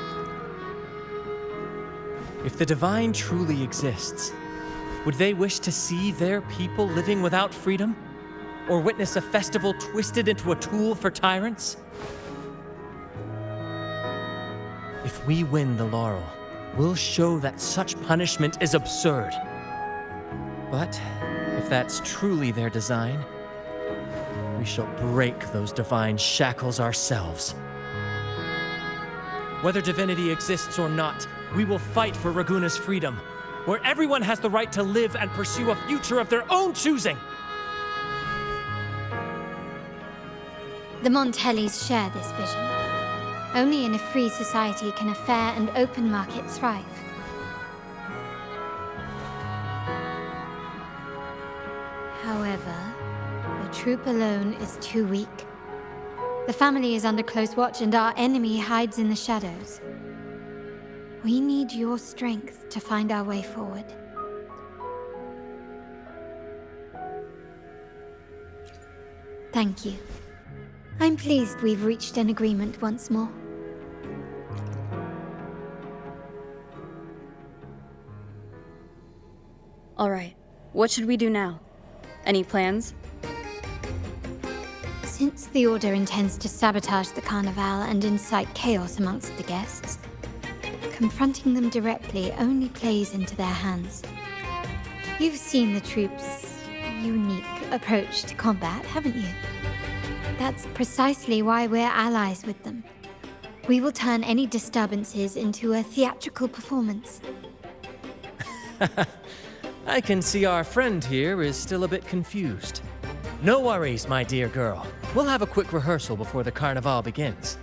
[SPEAKER 5] If the Divine truly exists, would they wish to see their people living without freedom? Or witness a festival twisted into a tool for tyrants? If we win the laurel, we'll show that such punishment is absurd. But if that's truly their design, we shall break those divine shackles ourselves. Whether divinity exists or not, we will fight for Raguna's freedom, where everyone has the right to live and pursue a future of their own choosing.
[SPEAKER 1] The Montellis share this vision. Only in a free society can a fair and open market thrive. However, the troop alone is too weak. The family is under close watch and our enemy hides in the shadows. We need your strength to find our way forward. Thank you. I'm pleased we've reached an agreement once more.
[SPEAKER 12] All right, what should we do now? Any plans?
[SPEAKER 1] Since the Order intends to sabotage the Carnival and incite chaos amongst the guests, confronting them directly only plays into their hands. You've seen the troops' unique approach to combat, haven't you? That's precisely why we're allies with them. We will turn any disturbances into a theatrical performance.
[SPEAKER 5] I can see our friend here is still a bit confused. No worries, my dear girl. We'll have a quick rehearsal before the Carnival begins.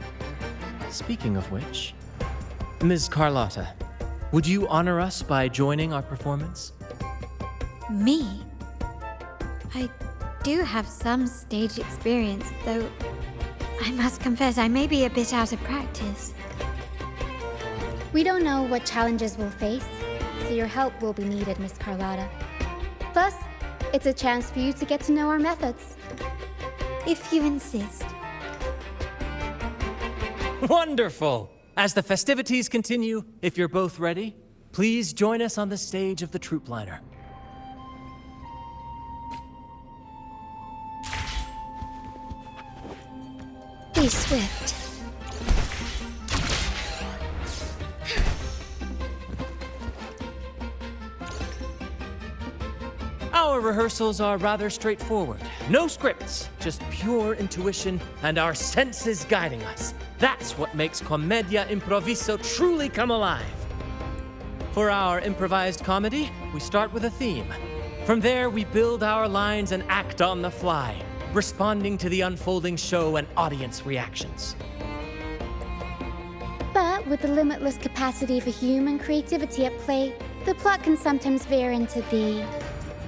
[SPEAKER 5] Speaking of which, Ms. Carlotta, would you honor us by joining our performance?
[SPEAKER 14] Me? I do have some stage experience, though I must confess I may be a bit out of practice.
[SPEAKER 13] We don't know what challenges we'll face, so your help will be needed, Miss Carlotta. Plus, it's a chance for you to get to know our methods.
[SPEAKER 14] If you insist.
[SPEAKER 5] Wonderful! As the festivities continue, if you're both ready, please join us on the stage of the troop liner.
[SPEAKER 14] Be swift.
[SPEAKER 5] Our rehearsals are rather straightforward. No scripts, just pure intuition and our senses guiding us. That's what makes Commedia Improviso truly come alive. For our improvised comedy, we start with a theme. From there, we build our lines and act on the fly, responding to the unfolding show and audience reactions.
[SPEAKER 13] But with the limitless capacity for human creativity at play, the plot can sometimes veer into the,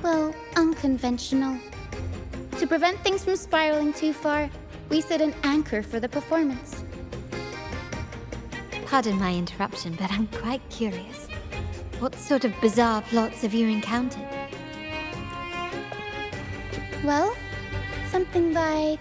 [SPEAKER 13] well, unconventional. To prevent things from spiraling too far, we set an anchor for the performance.
[SPEAKER 14] Pardon my interruption, but I'm quite curious. What sort of bizarre plots have you encountered?
[SPEAKER 13] Well, something like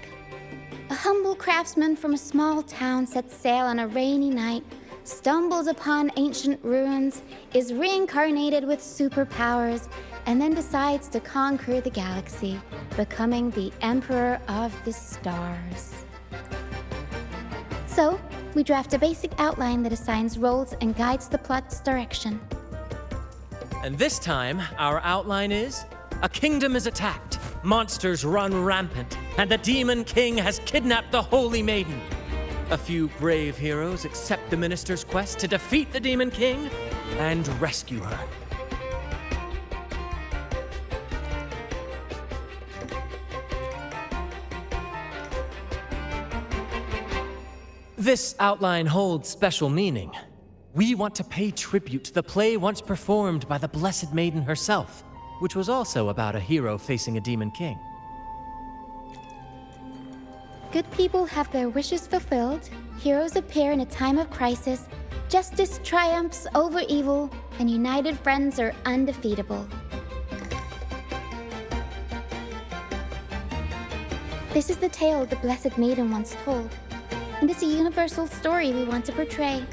[SPEAKER 13] a humble craftsman from a small town sets sail on a rainy night, stumbles upon ancient ruins, is reincarnated with superpowers, and then decides to conquer the galaxy, becoming the Emperor of the Stars. So, we draft a basic outline that assigns roles and guides the plot's direction.
[SPEAKER 5] And this time, our outline is: a kingdom is attacked, monsters run rampant, and the Demon King has kidnapped the Holy Maiden. A few brave heroes accept the minister's quest to defeat the Demon King and rescue her. This outline holds special meaning. We want to pay tribute to the play once performed by the Blessed Maiden herself, which was also about a hero facing a Demon King.
[SPEAKER 13] Good people have their wishes fulfilled, heroes appear in a time of crisis, justice triumphs over evil, and united friends are undefeatable. This is the tale the Blessed Maiden once told, and it's a universal story we want to portray.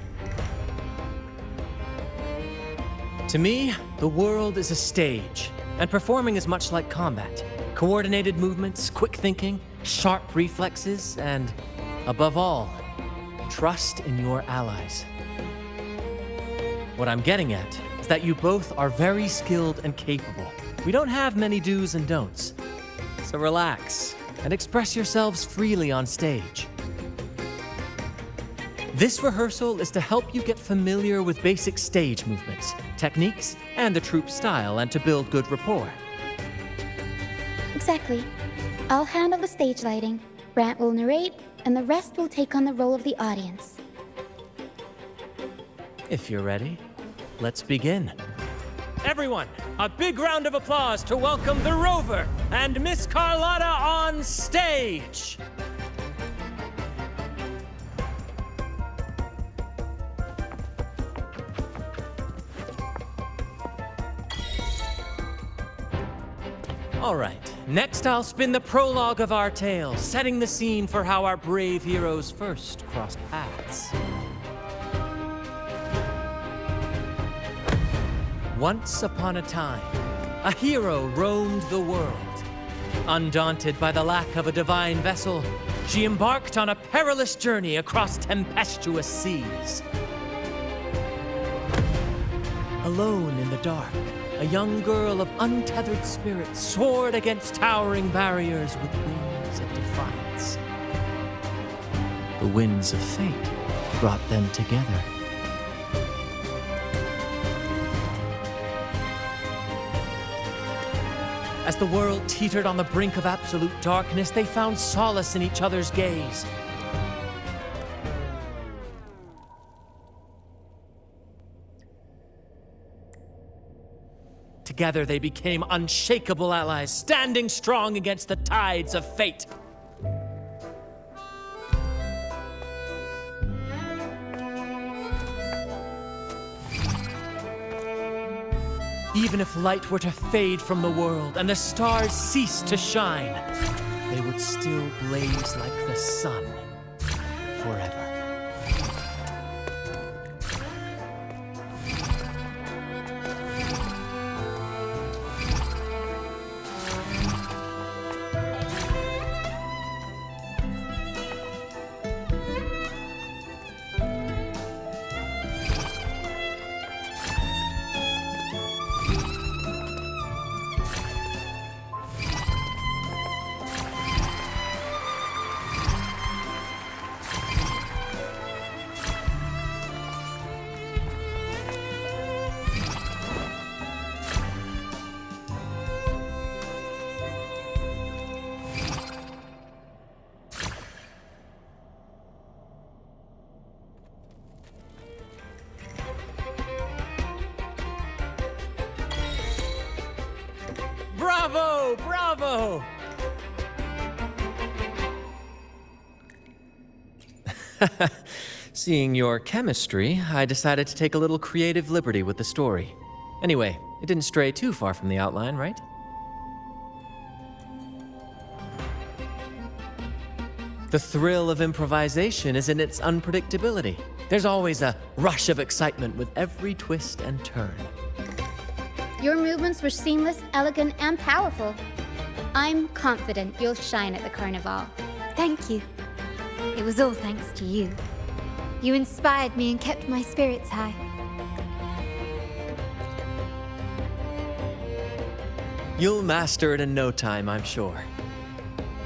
[SPEAKER 5] To me, the world is a stage, and performing is much like combat. Coordinated movements, quick thinking, sharp reflexes, and, above all, trust in your allies. What I'm getting at is that you both are very skilled and capable. We don't have many do's and don'ts. So relax and express yourselves freely on stage. This rehearsal is to help you get familiar with basic stage movements, techniques, and the troupe style, and to build good rapport.
[SPEAKER 13] Exactly. I'll handle the stage lighting, Brant will narrate, and the rest will take on the role of the audience.
[SPEAKER 5] If you're ready, let's begin. Everyone, a big round of applause to welcome the Rover and Miss Carlotta on stage! All right, next I'll spin the prologue of our tale, setting the scene for how our brave heroes first crossed paths. Once upon a time, a hero roamed the world. Undaunted by the lack of a divine vessel, she embarked on a perilous journey across tempestuous seas. Alone in the dark, a young girl of untethered spirit soared against towering barriers with wings of defiance. The winds of fate brought them together. As the world teetered on the brink of absolute darkness, they found solace in each other's gaze. together they became unshakable allies, standing strong against the tides of fate. Even if light were to fade from the world and the stars cease to shine, they would still blaze like the sun forever. Bravo! Bravo! Seeing your chemistry, I decided to take a little creative liberty with the story. Anyway, it didn't stray too far from the outline, right? The thrill of improvisation is in its unpredictability. There's always a rush of excitement with every twist and turn.
[SPEAKER 13] Your movements were seamless, elegant, and powerful. I'm confident you'll shine at the carnival.
[SPEAKER 14] Thank you. It was all thanks to you. You inspired me and kept my spirits high.
[SPEAKER 5] You'll master it in no time, I'm sure.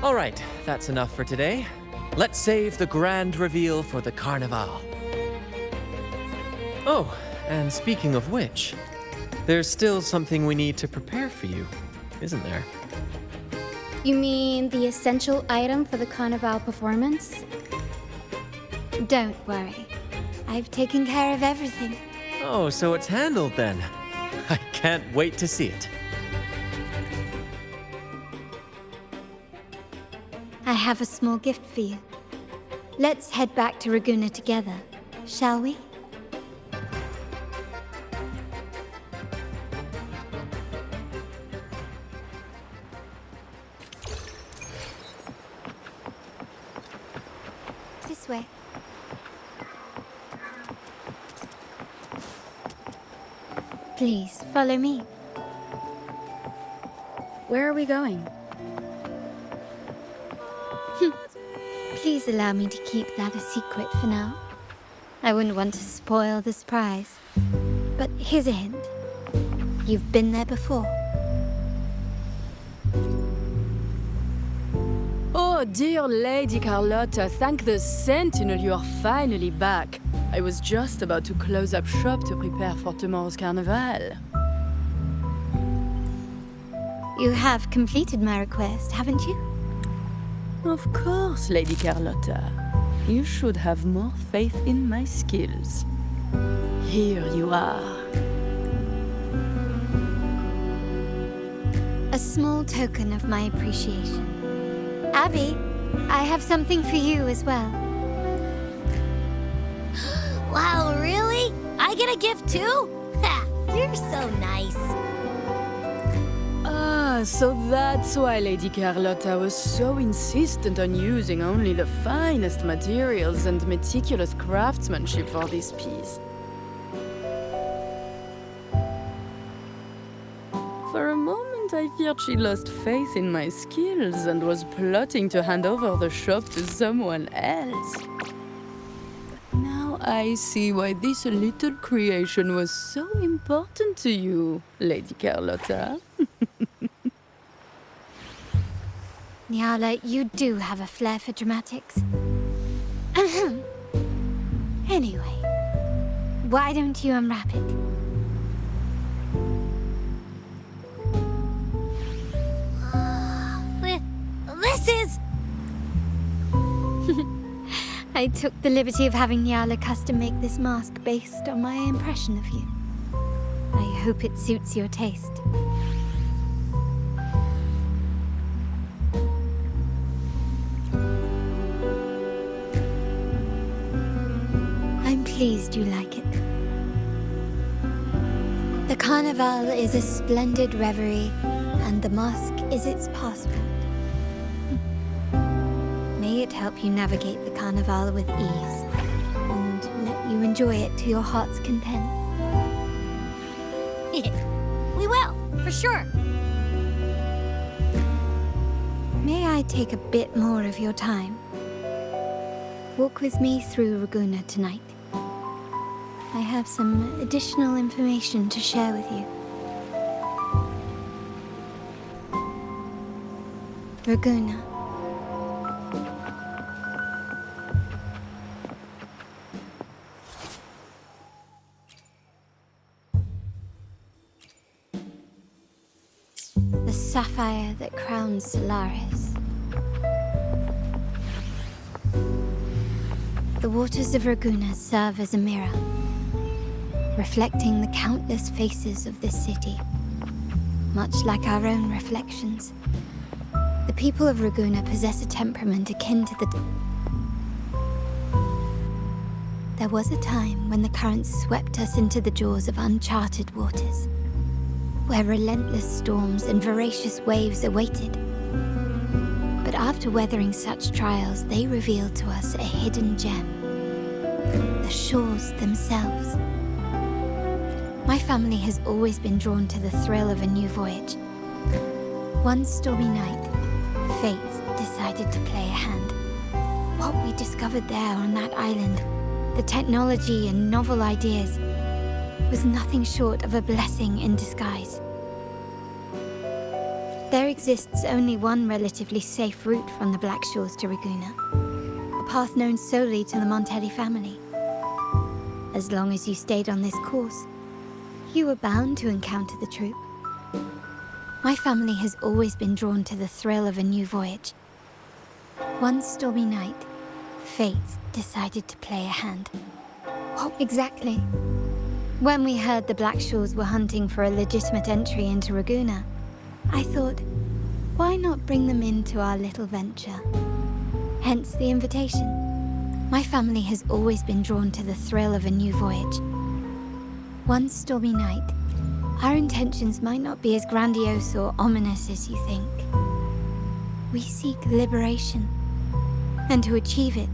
[SPEAKER 5] All right, that's enough for today. Let's save the grand reveal for the carnival. Oh, and speaking of which, there's still something we need to prepare for you, isn't there?
[SPEAKER 13] You mean the essential item for the carnival performance?
[SPEAKER 14] Don't worry. I've taken care of everything.
[SPEAKER 5] Oh, so it's handled then. I can't wait to see it.
[SPEAKER 14] I have a small gift for you. Let's head back to Ragunna together, shall we? This way. Please, follow me.
[SPEAKER 12] Where are we going?
[SPEAKER 14] Please allow me to keep that a secret for now. I wouldn't want to spoil the surprise. But here's a hint. You've been there before.
[SPEAKER 15] Oh, dear Lady Carlotta, thank the Sentinel you are finally back. I was just about to close up shop to prepare for tomorrow's carnival.
[SPEAKER 14] You have completed my request, haven't you?
[SPEAKER 15] Of course, Lady Carlotta. You should have more faith in my skills. Here you are.
[SPEAKER 14] A small token of my appreciation. Abby, I have something for you as well.
[SPEAKER 8] Wow, really? I get a gift too? Ha! You're so nice.
[SPEAKER 15] Ah, so that's why Lady Carlotta was so insistent on using only the finest materials and meticulous craftsmanship for this piece. For a moment, I feared she lost faith in my skills and was plotting to hand over the shop to someone else. Now I see why this little creation was so important to you, Lady Carlotta.
[SPEAKER 14] Nyala, you do have a flair for dramatics. Anyway, why don't you unwrap it?
[SPEAKER 8] This is...
[SPEAKER 14] I took the liberty of having Nyala custom make this mask based on my impression of you. I hope it suits your taste. I'm pleased you like it. The Carnival is a splendid reverie, and the mask is its passport. May it help you navigate the Carnival with ease, and let you enjoy it to your heart's content.
[SPEAKER 8] We will, for sure.
[SPEAKER 14] May I take a bit more of your time? Walk with me through Raguna tonight. I have some additional information to share with you. Raguna. The sapphire that crowns Solaris. The waters of Raguna serve as a mirror, reflecting the countless faces of this city, much like our own reflections. The people of Raguna possess a temperament akin to the... There was a time when the currents swept us into the jaws of uncharted waters, where relentless storms and voracious waves awaited. But after weathering such trials, they revealed to us a hidden gem, the shores themselves. My family has always been drawn to the thrill of a new voyage. One stormy night, fate decided to play a hand. What we discovered there on that island, the technology and novel ideas, was nothing short of a blessing in disguise. There exists only one relatively safe route from the Black Shores to Raguna, a path known solely to the Montelli family. As long as you stayed on this course, you were bound to encounter the troop. My family has always been drawn to the thrill of a new voyage. One stormy night, fate decided to play a hand. What exactly? When we heard the Black Shores were hunting for a legitimate entry into Raguna, I thought, why not bring them into our little venture? Hence the invitation. My family has always been drawn to the thrill of a new voyage. One stormy night, our intentions might not be as grandiose or ominous as you think. We seek liberation, and to achieve it,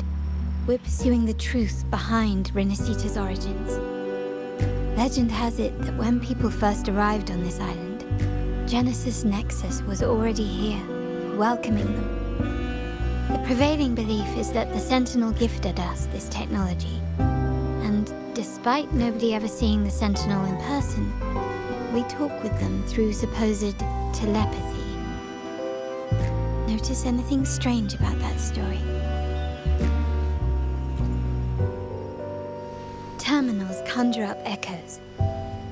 [SPEAKER 14] we're pursuing the truth behind Rinascita's origins. Legend has it that when people first arrived on this island, Genesis Nexus was already here, welcoming them. The prevailing belief is that the Sentinel gifted us this technology, and despite nobody ever seeing the Sentinel in person, we talk with them through supposed telepathy. Notice anything strange about that story? Terminals conjure up echoes,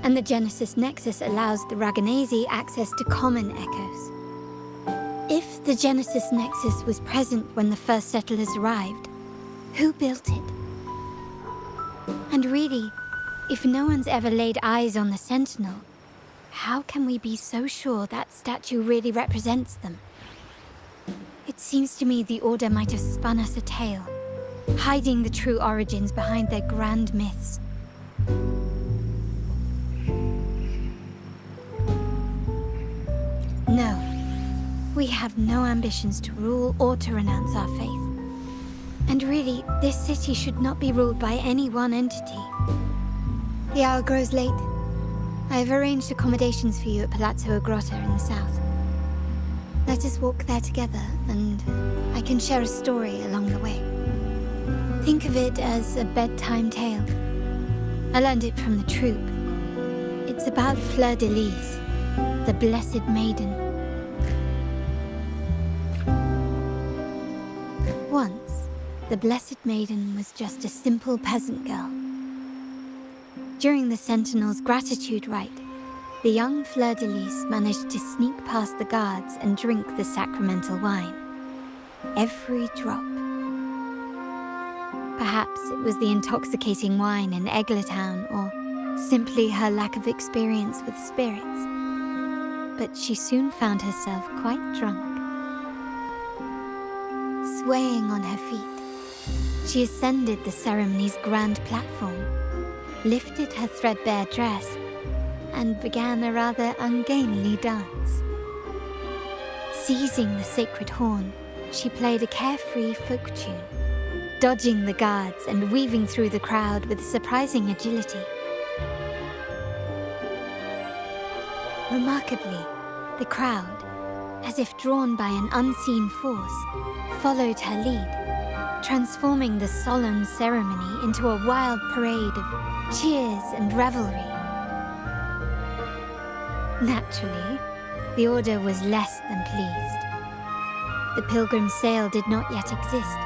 [SPEAKER 14] and the Genesis Nexus allows the Ragganese access to common echoes. If the Genesis Nexus was present when the first settlers arrived, who built it? And really, if no one's ever laid eyes on the Sentinel, how can we be so sure that statue really represents them? It seems to me the Order might have spun us a tale, hiding the true origins behind their grand myths. No, we have no ambitions to rule or to renounce our faith. And really, this city should not be ruled by any one entity. The hour grows late. I have arranged accommodations for you at Palazzo Grotta in the south. Let us walk there together, and I can share a story along the way. Think of it as a bedtime tale. I learned it from the troop. It's about Fleur de Lis, the Blessed Maiden. Once, the Blessed Maiden was just a simple peasant girl. During the Sentinel's gratitude rite, the young Fleur de Lis managed to sneak past the guards and drink the sacramental wine. Every drop. Perhaps it was the intoxicating wine in Eggletown, or simply her lack of experience with spirits. But she soon found herself quite drunk. Swaying on her feet, she ascended the ceremony's grand platform, lifted her threadbare dress, and began a rather ungainly dance. Seizing the sacred horn, she played a carefree folk tune, dodging the guards and weaving through the crowd with surprising agility. Remarkably, the crowd, as if drawn by an unseen force, followed her lead, transforming the solemn ceremony into a wild parade of cheers and revelry. Naturally, the Order was less than pleased. The Pilgrim Sale did not yet exist,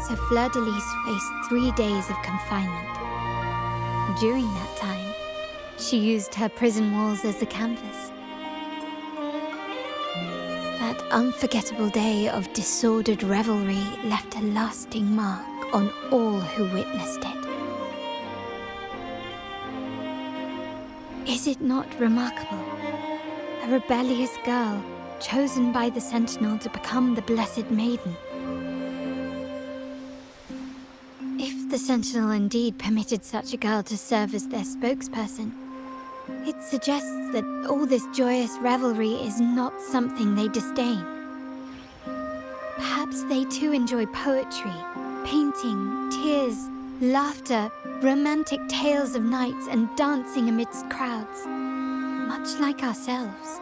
[SPEAKER 14] so Fleur-de-Lis faced 3 days of confinement. During that time, she used her prison walls as a canvas. That unforgettable day of disordered revelry left a lasting mark on all who witnessed it. Is it not remarkable? A rebellious girl chosen by the Sentinel to become the Blessed Maiden. If the Sentinel indeed permitted such a girl to serve as their spokesperson, it suggests that all this joyous revelry is not something they disdain. Perhaps they too enjoy poetry, painting, tears, laughter, romantic tales of knights, and dancing amidst crowds, much like ourselves.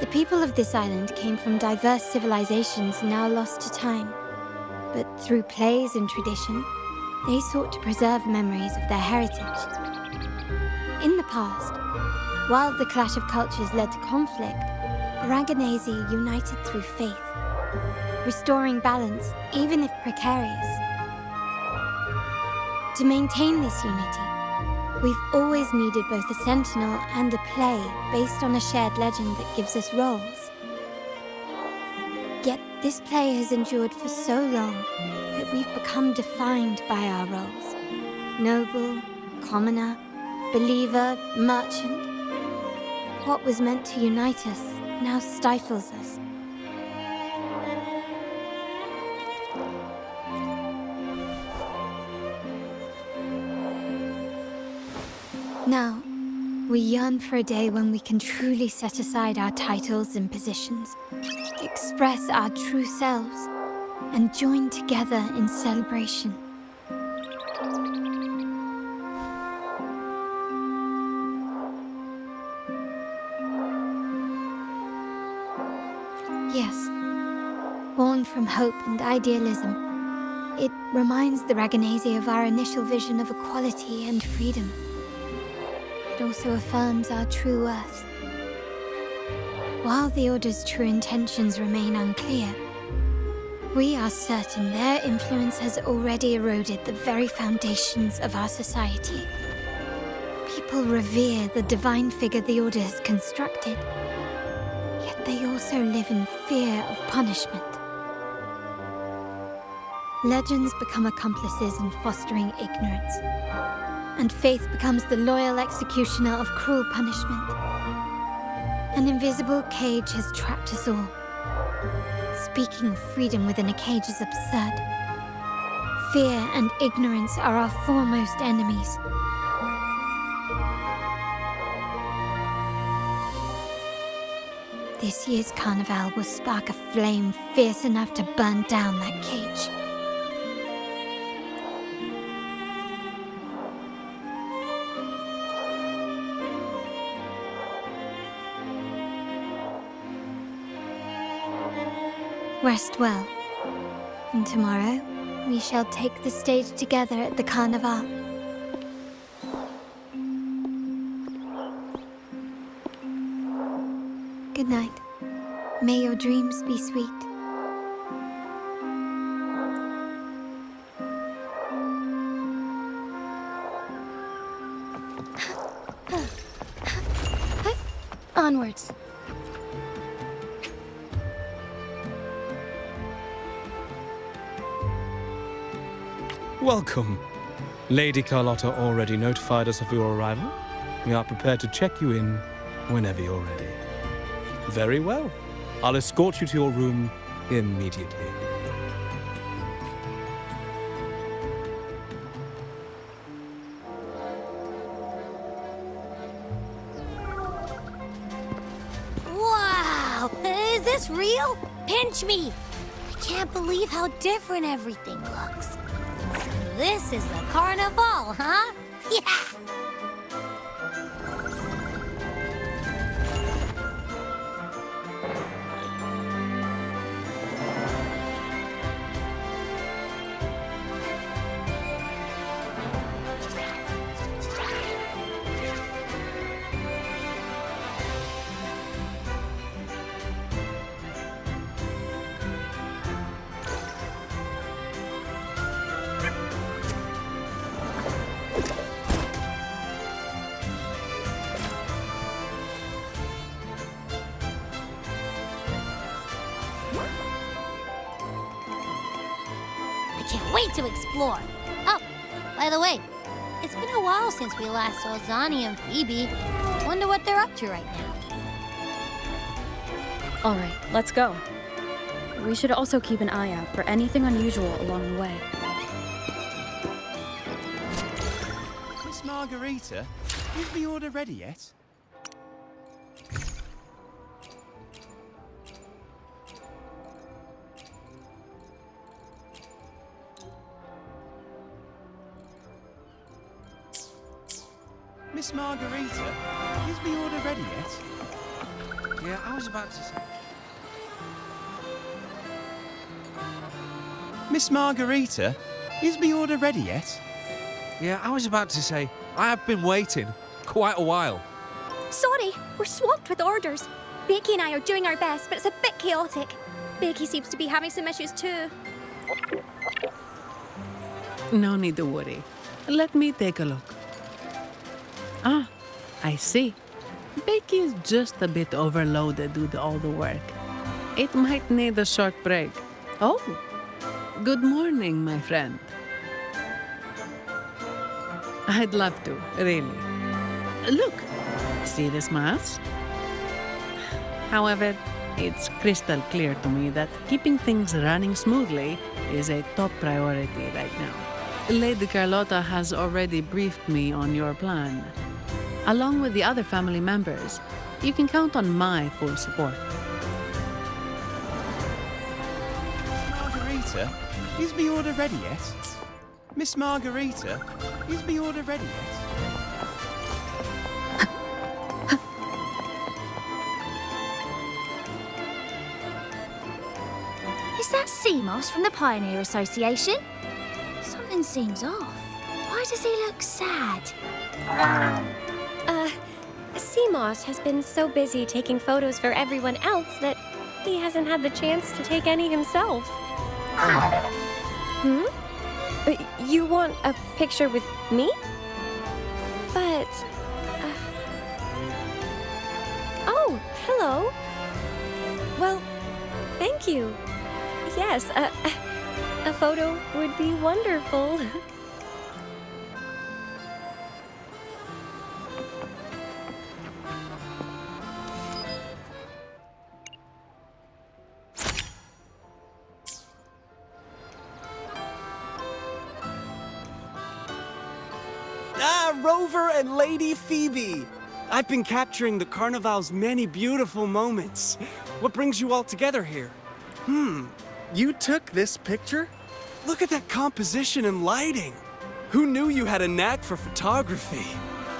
[SPEAKER 14] The people of this island came from diverse civilizations now lost to time, but through plays and tradition, they sought to preserve memories of their heritage. In the past, while the clash of cultures led to conflict, the Raganazi united through faith, restoring balance even if precarious. To maintain this unity, we've always needed both a sentinel and a play based on a shared legend that gives us roles. Yet this play has endured for so long that we've become defined by our roles. Noble, commoner, believer, merchant. What was meant to unite us now stifles us. Now, we yearn for a day when we can truly set aside our titles and positions, express our true selves, and join together in celebration. Yes, born from hope and idealism, it reminds the Raganazi of our initial vision of equality and freedom. It also affirms our true worth. While the Order's true intentions remain unclear, we are certain their influence has already eroded the very foundations of our society. People revere the divine figure the Order has constructed, yet they also live in fear of punishment. Legends become accomplices in fostering ignorance, and faith becomes the loyal executioner of cruel punishment. An invisible cage has trapped us all. Speaking of freedom within a cage is absurd. Fear and ignorance are our foremost enemies. This year's carnival will spark a flame fierce enough to burn down that cage. Rest well, and tomorrow we shall take the stage together at the Carnival. Good night. May your dreams be sweet.
[SPEAKER 1] Onwards.
[SPEAKER 16] Welcome. Lady Carlotta already notified us of your arrival. We are prepared to check you in whenever you're ready. Very well. I'll escort you to your room immediately.
[SPEAKER 8] Wow! Is this real? Pinch me! I can't believe how different everything looks. So this is the carnival, huh? Yeah! I can't wait to explore. Oh, by the way, it's been a while since we last saw Zani and Phoebe. Wonder what they're up to right now.
[SPEAKER 12] All right, let's go. We should also keep an eye out for anything unusual along the way.
[SPEAKER 6] Miss Margarita, is the order ready yet? Miss Margarita, is the order ready yet?
[SPEAKER 11] Yeah, I was about to say.
[SPEAKER 6] Miss Margarita, is the order ready yet?
[SPEAKER 11] Yeah, I was about to say, I have been waiting quite a while.
[SPEAKER 17] Sorry, we're swamped with orders. Becky and I are doing our best, but it's a bit chaotic. Becky seems to be having some issues too.
[SPEAKER 18] No need to worry. Let me take a look. Ah, I see. Becky is just a bit overloaded with all the work. It might need a short break. Oh, good morning, my friend. I'd love to, really. Look, see this mask? However, it's crystal clear to me that keeping things running smoothly is a top priority right now. Lady Carlotta has already briefed me on your plan. Along with the other family members, you can count on my full support.
[SPEAKER 6] Margarita, is the order ready yet? Miss Margarita, is the order ready yet?
[SPEAKER 17] Is that Seamoss from the Pioneer Association? Something seems off. Why does he look sad?
[SPEAKER 19] Seamoss has been so busy taking photos for everyone else that he hasn't had the chance to take any himself. Hmm? You want a picture with me? But... Oh, hello. Well, thank you. Yes, a photo would be wonderful.
[SPEAKER 20] Rover and Lady Phoebe! I've been capturing the Carnival's many beautiful moments. What brings you all together here? You took this picture? Look at that composition and lighting. Who knew you had a knack for photography?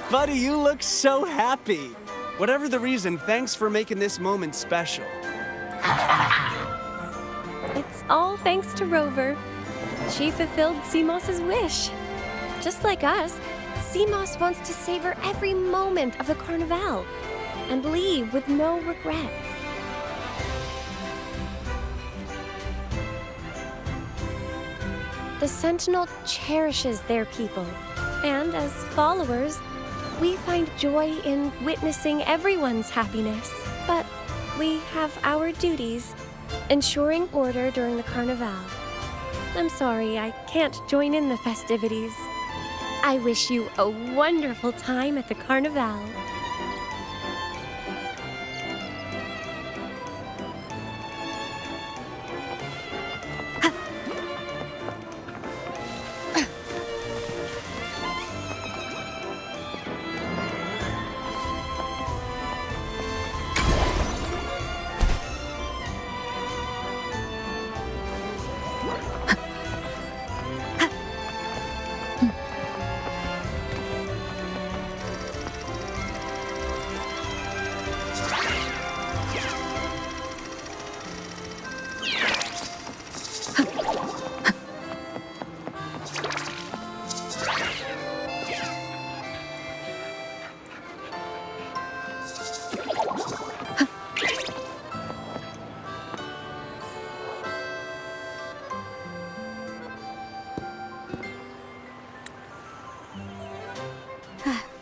[SPEAKER 20] Buddy, you look so happy. Whatever the reason, thanks for making this moment special.
[SPEAKER 19] It's all thanks to Rover. She fulfilled Seamoss's wish. Just like us, Seamoss wants to savor every moment of the Carnival and leave with no regrets. The Sentinel cherishes their people, and as followers, we find joy in witnessing everyone's happiness. But we have our duties, ensuring order during the Carnival. I'm sorry I can't join in the festivities. I wish you a wonderful time at the Carnival.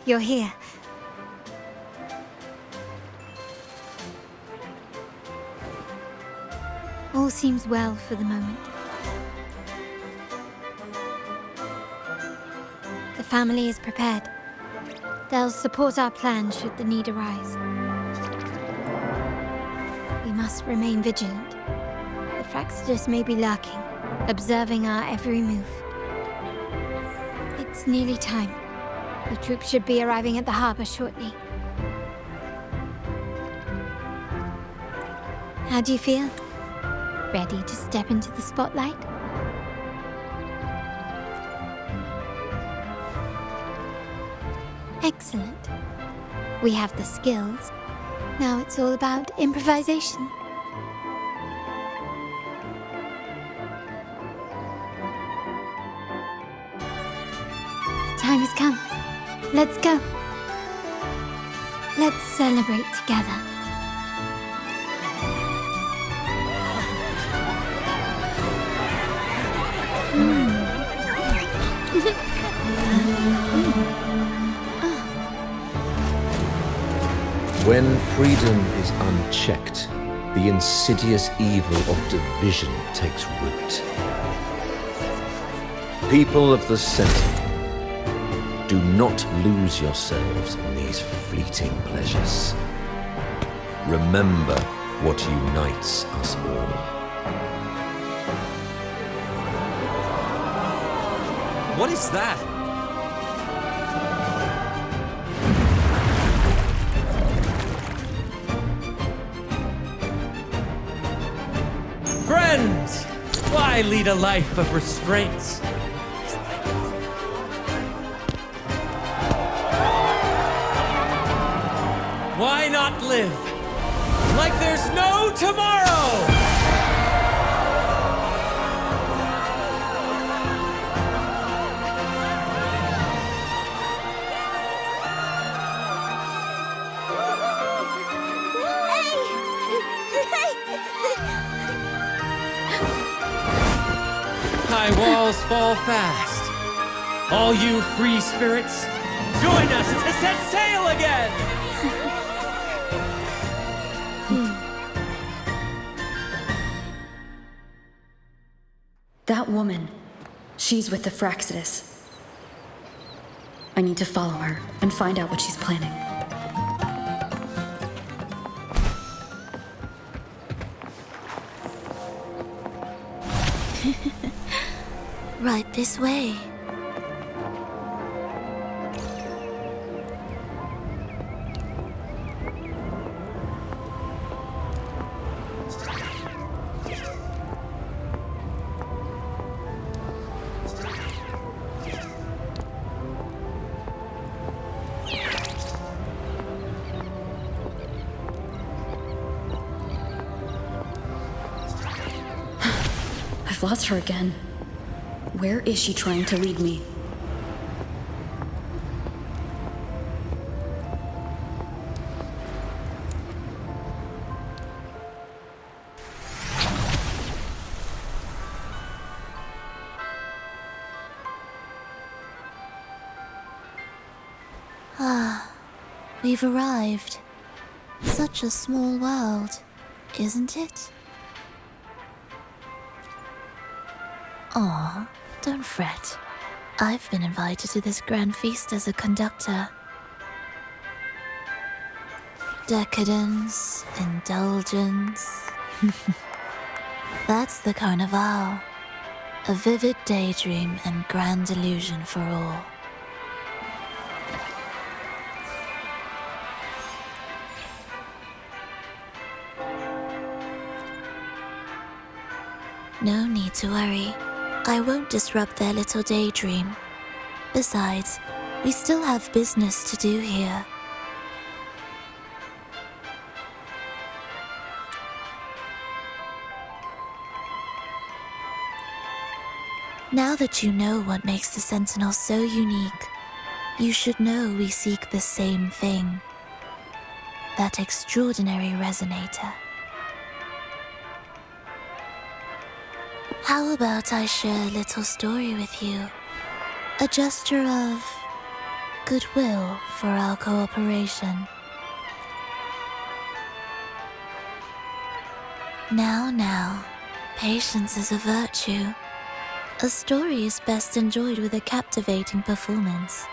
[SPEAKER 14] You're here. All seems well for the moment. The family is prepared. They'll support our plan should the need arise. We must remain vigilant. The Fraxidus may be lurking, observing our every move. It's nearly time. The troops should be arriving at the harbor shortly. How do you feel? Ready to step into the spotlight? Excellent. We have the skills. Now it's all about improvisation. The time has come. Let's go. Let's celebrate together.
[SPEAKER 9] When freedom is unchecked, the insidious evil of division takes root. People of the Sentinel, do not lose yourselves in these fleeting pleasures. Remember what unites us all.
[SPEAKER 5] What is that? Friends! Why lead a life of restraints? Why not live like there's no tomorrow? High walls fall fast. All you free spirits, join us to set sail again!
[SPEAKER 12] That woman, she's with the Fraxidus. I need to follow her and find out what she's planning.
[SPEAKER 14] Right this way.
[SPEAKER 12] I've lost her again. Where is she trying to lead me?
[SPEAKER 21] We've arrived. Such a small world, isn't it? Aw, don't fret. I've been invited to this grand feast as a conductor. Decadence, indulgence. That's the Carnival. A vivid daydream and grand illusion for all. No need to worry. I won't disrupt their little daydream. Besides, we still have business to do here. Now that you know what makes the Sentinel so unique, you should know we seek the same thing. That extraordinary resonator. How about I share a little story with you? A gesture of goodwill for our cooperation. Now, patience is a virtue. A story is best enjoyed with a captivating performance,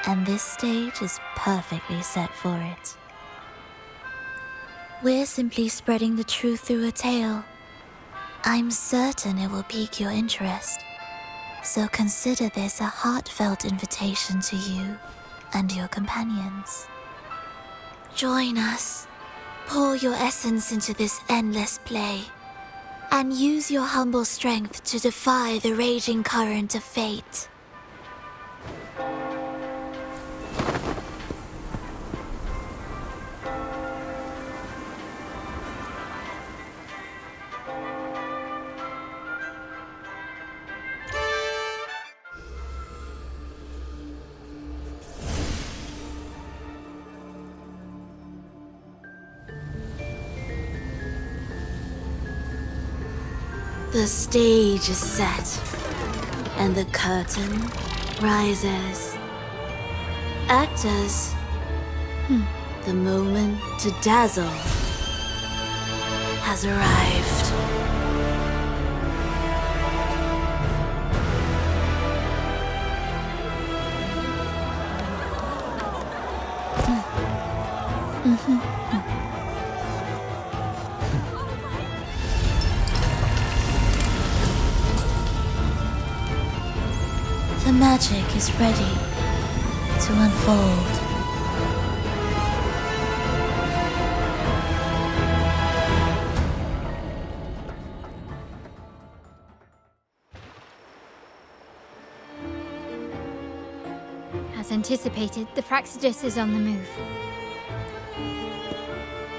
[SPEAKER 21] and this stage is perfectly set for it. We're simply spreading the truth through a tale. I'm certain it will pique your interest, so consider this a heartfelt invitation to you and your companions. Join us, pour your essence into this endless play, and use your humble strength to defy the raging current of fate. The stage is set, and the curtain rises. Actors, the moment to dazzle has arrived. The magic is ready to unfold.
[SPEAKER 14] As anticipated, the Praxidus is on the move.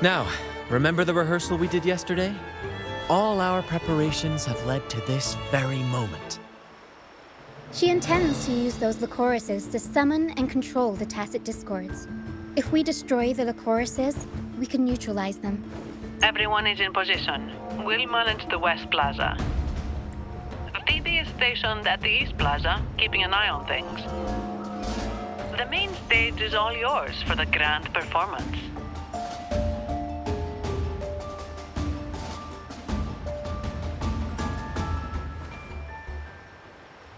[SPEAKER 5] Now, remember the rehearsal we did yesterday? All our preparations have led to this very moment.
[SPEAKER 1] She intends to use those Lycoruses to summon and control the Tacit Discords. If we destroy the Lycoruses, we can neutralize them.
[SPEAKER 22] Everyone is in position. We'll manage the West Plaza. Phoebe is stationed at the East Plaza, keeping an eye on things. The main stage is all yours for the grand performance.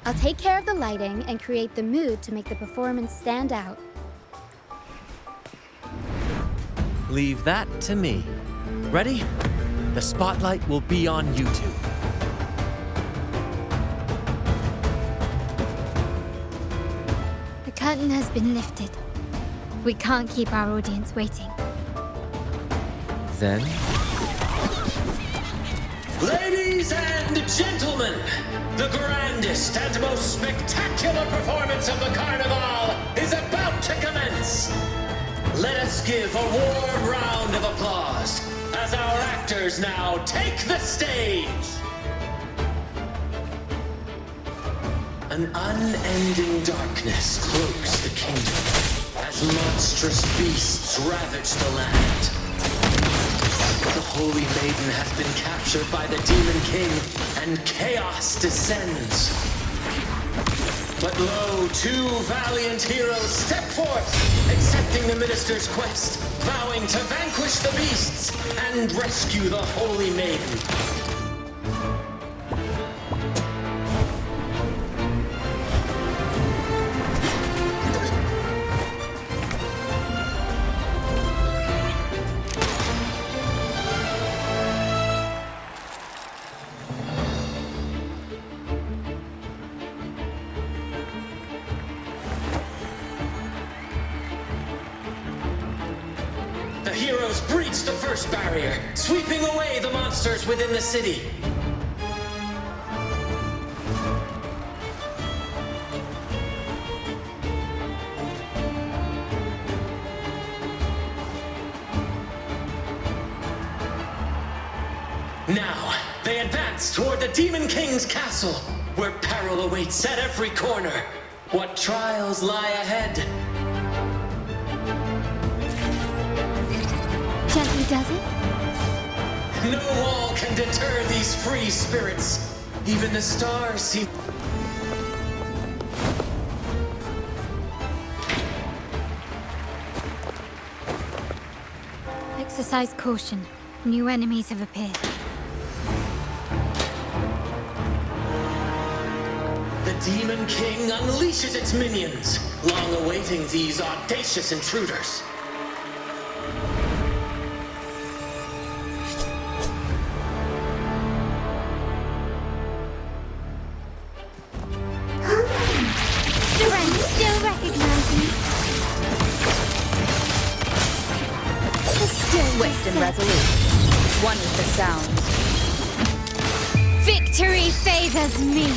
[SPEAKER 1] I'll take care of the lighting and create the mood to make the performance stand out.
[SPEAKER 5] Leave that to me. Ready? The spotlight will be on you two.
[SPEAKER 14] The curtain has been lifted. We can't keep our audience waiting.
[SPEAKER 9] Then,
[SPEAKER 23] Ladies and gentlemen, the grandest and most spectacular performance of the Carnival is about to commence. Let us give a warm round of applause as our actors now take the stage. An unending darkness cloaks the kingdom as monstrous beasts ravage the land. The Holy Maiden has been captured by the Demon King, and chaos descends. But lo, two valiant heroes step forth, accepting the minister's quest, vowing to vanquish the beasts and rescue the Holy Maiden. The heroes breached the first barrier, sweeping away the monsters within the city. Now, they advance toward the Demon King's castle, where peril awaits at every corner. What trials lie ahead?
[SPEAKER 13] Gently does it?
[SPEAKER 23] No wall can deter these free spirits. Even the stars seem...
[SPEAKER 14] Exercise caution. New enemies have appeared.
[SPEAKER 23] The Demon King unleashes its minions, long awaiting these audacious intruders.
[SPEAKER 13] Surrender still recognize me. Still
[SPEAKER 12] Swift and resolute. One with the sound.
[SPEAKER 13] Victory favors me.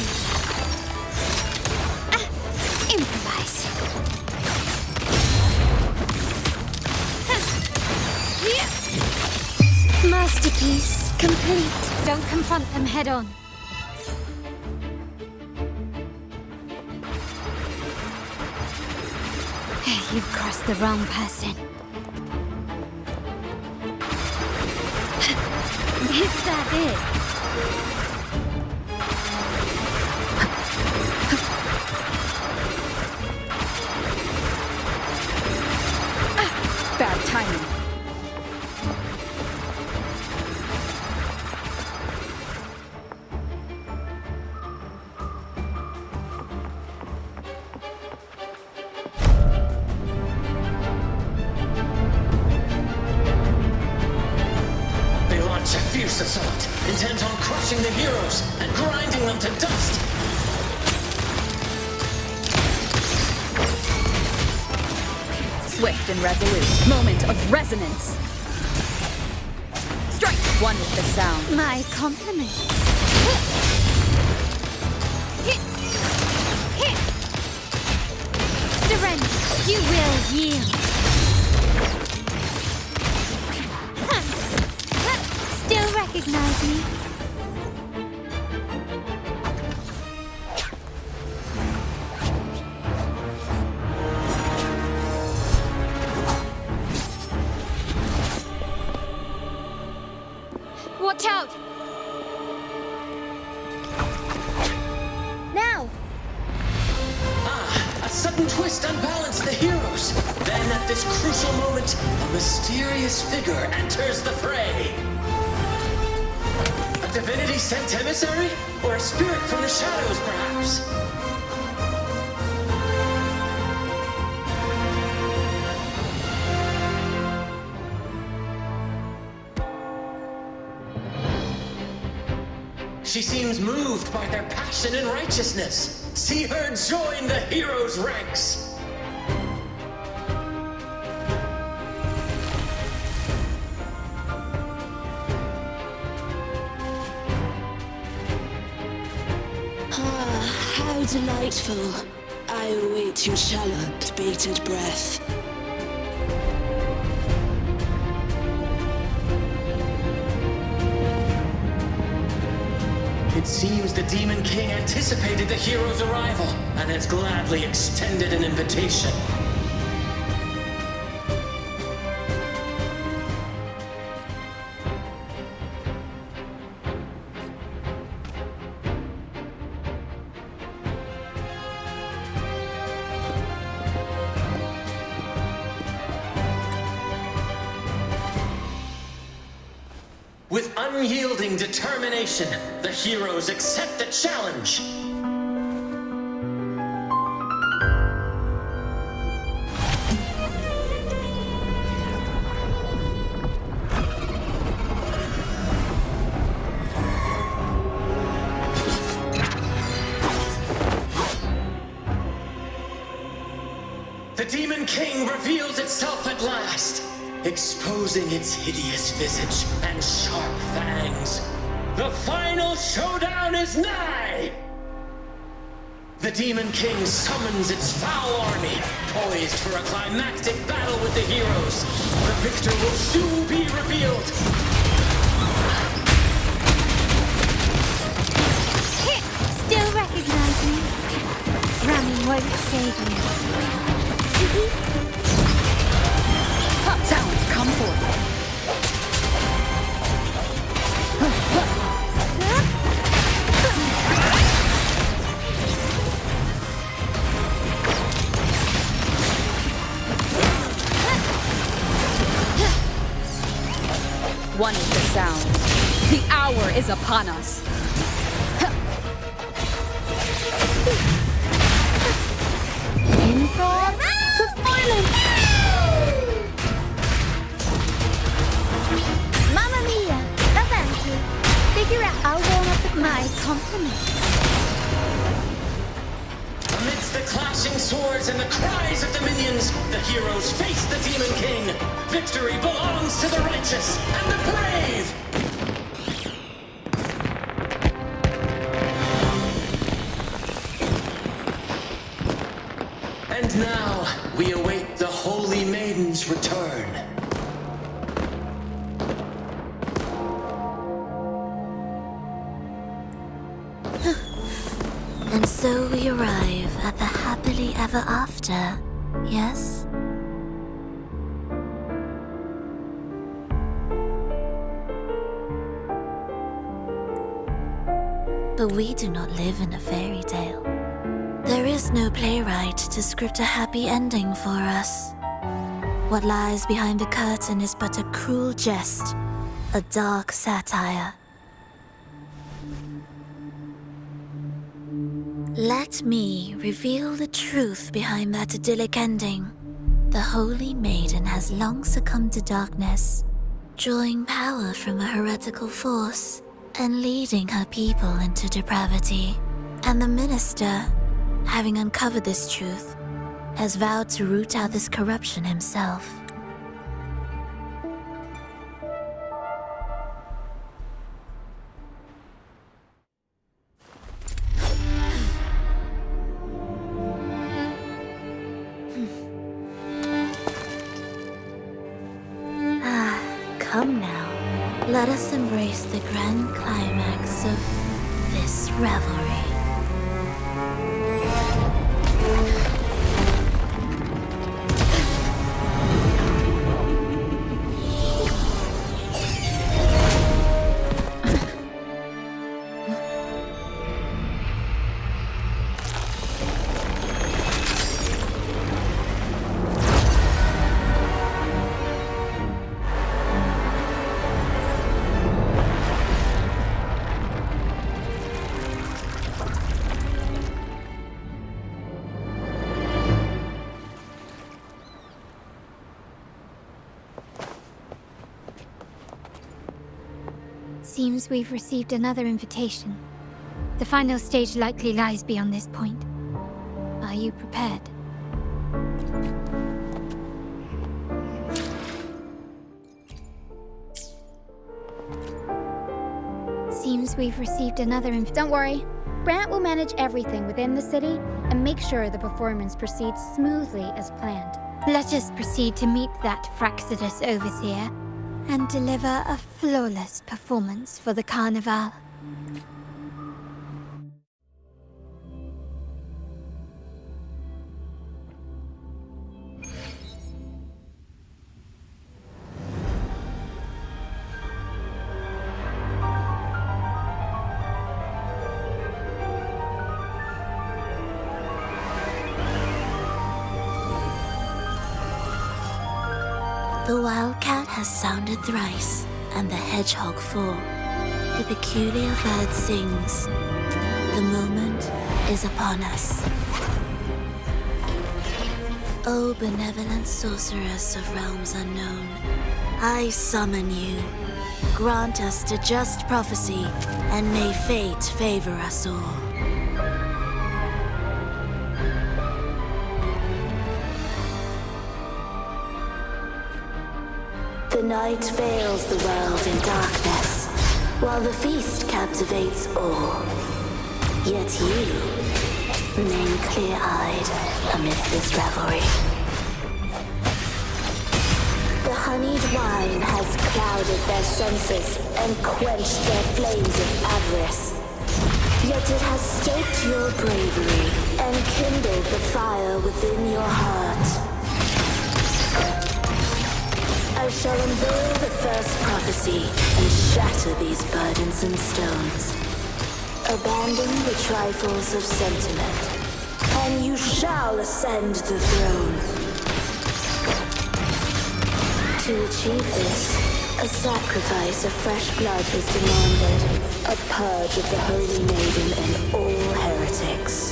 [SPEAKER 13] Improvise. Masterpiece complete. Don't confront them head on. You've crossed the wrong person. Is that it?
[SPEAKER 12] Bad timing.
[SPEAKER 23] They launch a fierce assault, intent on crushing the heroes and grinding them to dust.
[SPEAKER 12] Swift and resolute. Moment of resonance. Strike! One with the sound.
[SPEAKER 13] My compliments. Surrender. You will yield. Still recognize me? Watch out! Now!
[SPEAKER 23] A sudden twist unbalanced the heroes. Then at this crucial moment, a mysterious figure enters the fray. A divinity sent emissary? Or a spirit from the shadows, perhaps? She seems moved by their passion and righteousness. See her join the heroes' ranks.
[SPEAKER 2] Ah, how delightful. I await your shallow, bated breath.
[SPEAKER 23] It seems the Demon King anticipated the hero's arrival and has gladly extended an invitation. With unyielding determination, the heroes accept the challenge. The Demon King reveals itself at last, exposing its hideous visage and sharp fangs. The final showdown is nigh! The Demon King summons its foul army, poised for a climactic battle with the heroes. The victor will soon be revealed.
[SPEAKER 14] Still recognize me? Running won't save you.
[SPEAKER 12] Sounds, come forth. One is the sound. The hour is upon us.
[SPEAKER 14] Improv performance! Mamma mia! Avanti! Figure out I'll warm up the my compliments.
[SPEAKER 23] Amidst the clashing swords and the cries of the minions, the heroes face the Demon King. Victory belongs to the righteous and the brave! And now, we await the Holy Maiden's return.
[SPEAKER 21] And so we arrive at the happily ever after, yes? But we do not live in a fairy tale. There is no playwright to script a happy ending for us. What lies behind the curtain is but a cruel jest, a dark satire. Let me reveal the truth behind that idyllic ending. The Holy Maiden has long succumbed to darkness, drawing power from a heretical force and leading her people into depravity. And the minister, having uncovered this truth, has vowed to root out this corruption himself. Come now, let us embrace the grand climax of this revelry.
[SPEAKER 14] Seems we've received another invitation. The final stage likely lies beyond this point. Are you prepared? Seems we've received another invitation.
[SPEAKER 1] Don't worry. Brant will manage everything within the city and make sure the performance proceeds smoothly as planned.
[SPEAKER 14] Let us proceed to meet that Fraxidus overseer and deliver a flawless performance for the Carnival.
[SPEAKER 21] The wildcat has sounded thrice, and the hedgehog fall. The peculiar bird sings. The moment is upon us. O benevolent sorceress of realms unknown, I summon you. Grant us the just prophecy, and may fate favor us all. The night veils the world in darkness, while the feast captivates all. Yet you remain clear-eyed amidst this revelry. The honeyed wine has clouded their senses and quenched their flames of avarice. Yet it has stoked your bravery and kindled the fire within your heart. I shall unveil the first prophecy and shatter these burdensome stones. Abandon the trifles of sentiment, and you shall ascend the throne. To achieve this, a sacrifice of fresh blood was demanded, a purge of the Holy Maiden and all heretics.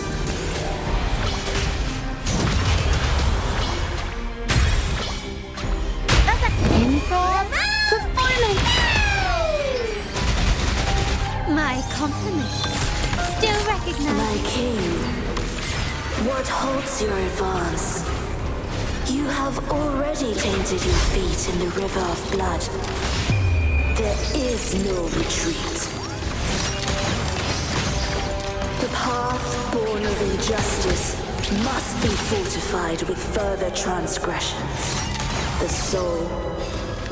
[SPEAKER 13] Improv performance! My compliments. Still recognize.
[SPEAKER 21] My king, what halts your advance? You have already tainted your feet in the river of blood. There is no retreat. The path born of injustice must be fortified with further transgressions. The soul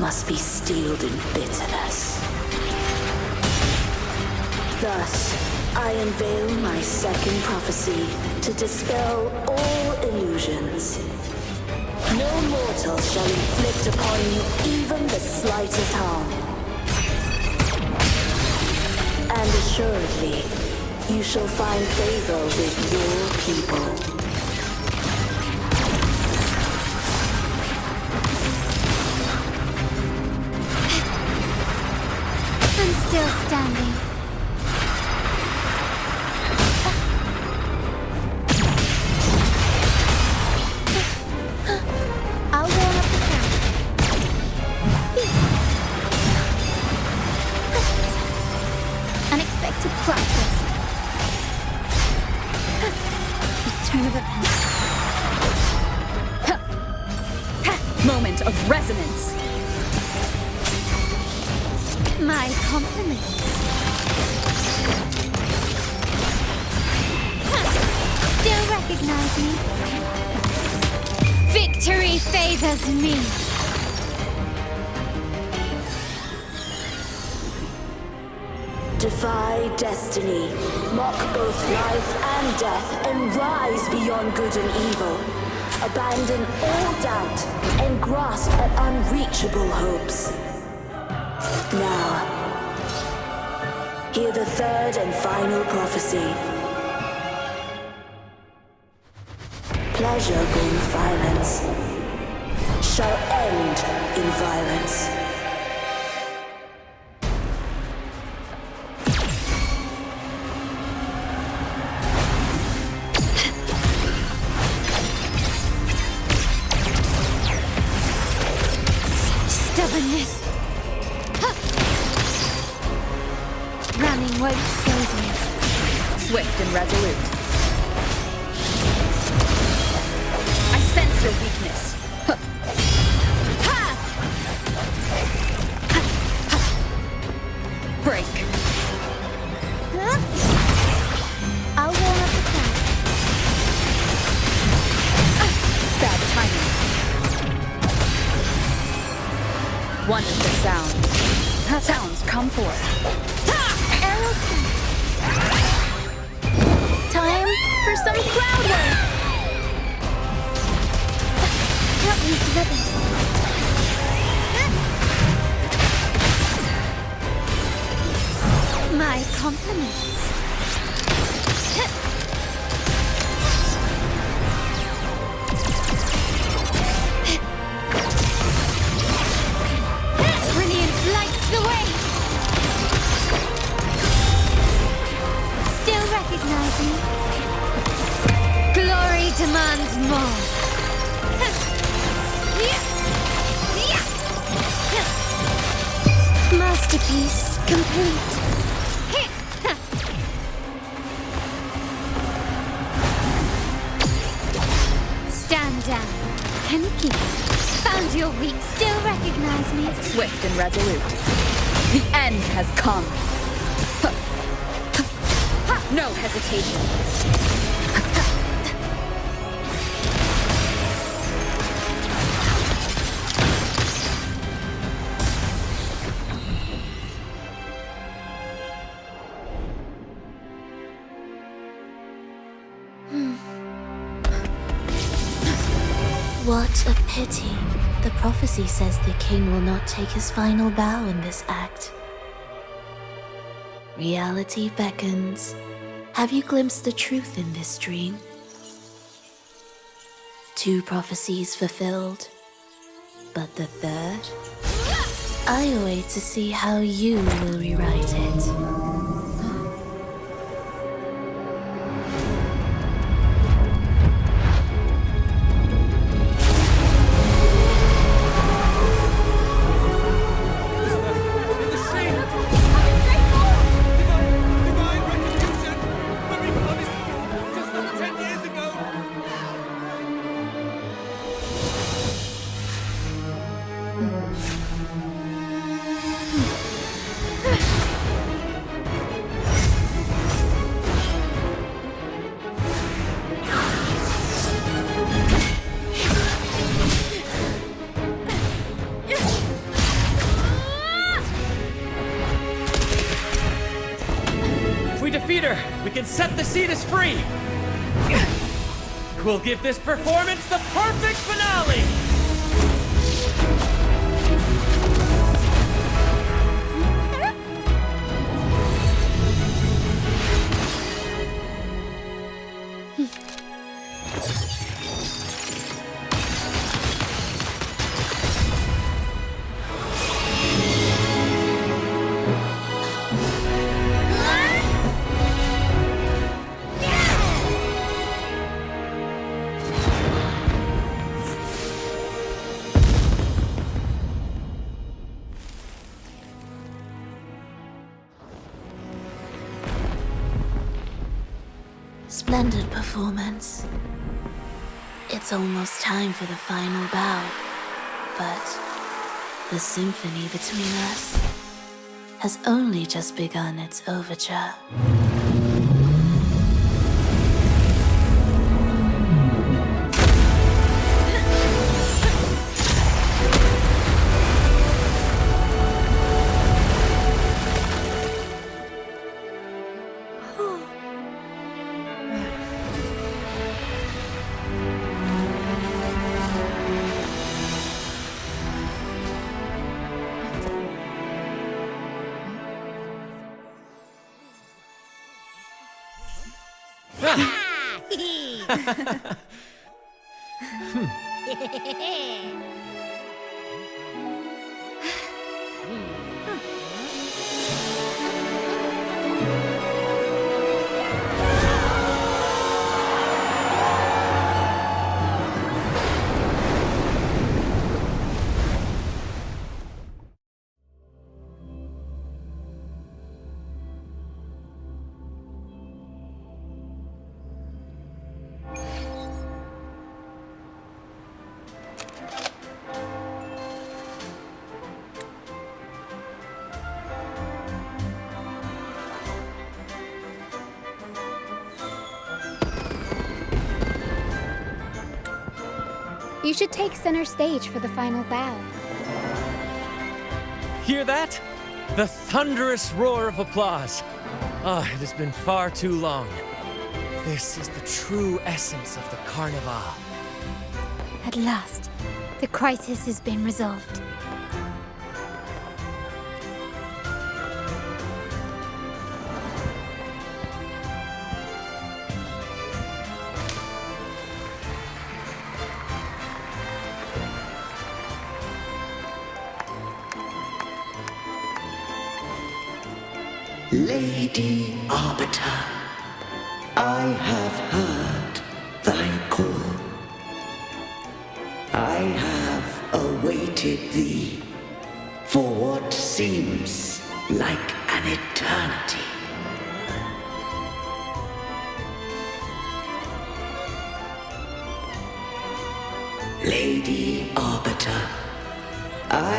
[SPEAKER 21] must be steeled in bitterness. Thus, I unveil my second prophecy to dispel all illusions. No mortal shall inflict upon you even the slightest harm. And assuredly, you shall find favor with your people.
[SPEAKER 13] I'm still standing. I'll warm up the crowd. Unexpected plot twist. Turn of events.
[SPEAKER 12] Moment of resonance.
[SPEAKER 13] My compliments. Still recognize me? Victory favors me.
[SPEAKER 21] Defy destiny, mock both life and death, and rise beyond good and evil. Abandon all doubt and grasp at unreachable hopes. Now, hear the third and final prophecy. Pleasure born of violence shall end in violence.
[SPEAKER 13] Stubbornness. Running won't save me.
[SPEAKER 12] Swift and resolute. I sense your weakness. Break.
[SPEAKER 13] I'll warm up the crowd.
[SPEAKER 12] Bad timing. Wonderful sound. Sounds come forth.
[SPEAKER 13] Arrow time for some crowd work. Help me to this. My compliments. Brilliance lights the way. recognize me? Glory demands more. Masterpiece complete. Stand down. Kaneki, found your weak. Still recognize me?
[SPEAKER 12] Swift and resolute. The end has come. No hesitation.
[SPEAKER 21] What a pity. The prophecy says the king will not take his final bow in this act. Reality beckons. Have you glimpsed the truth in this dream? 2 prophecies fulfilled, but the third? I await to see how you will rewrite it.
[SPEAKER 5] We can set the Cetus free! We'll give this performance the perfect finale!
[SPEAKER 21] Splendid performance. It's almost time for the final bow, but the symphony between us has only just begun its overture.
[SPEAKER 13] You should take center stage for the final bow.
[SPEAKER 5] Hear that? The thunderous roar of applause. Ah, it has been far too long. This is the true essence of the Carnival.
[SPEAKER 13] At last, the crisis has been resolved.
[SPEAKER 2] Lady Arbiter,
[SPEAKER 3] I have heard thy call. I have awaited thee for what seems like an eternity. Lady Arbiter, I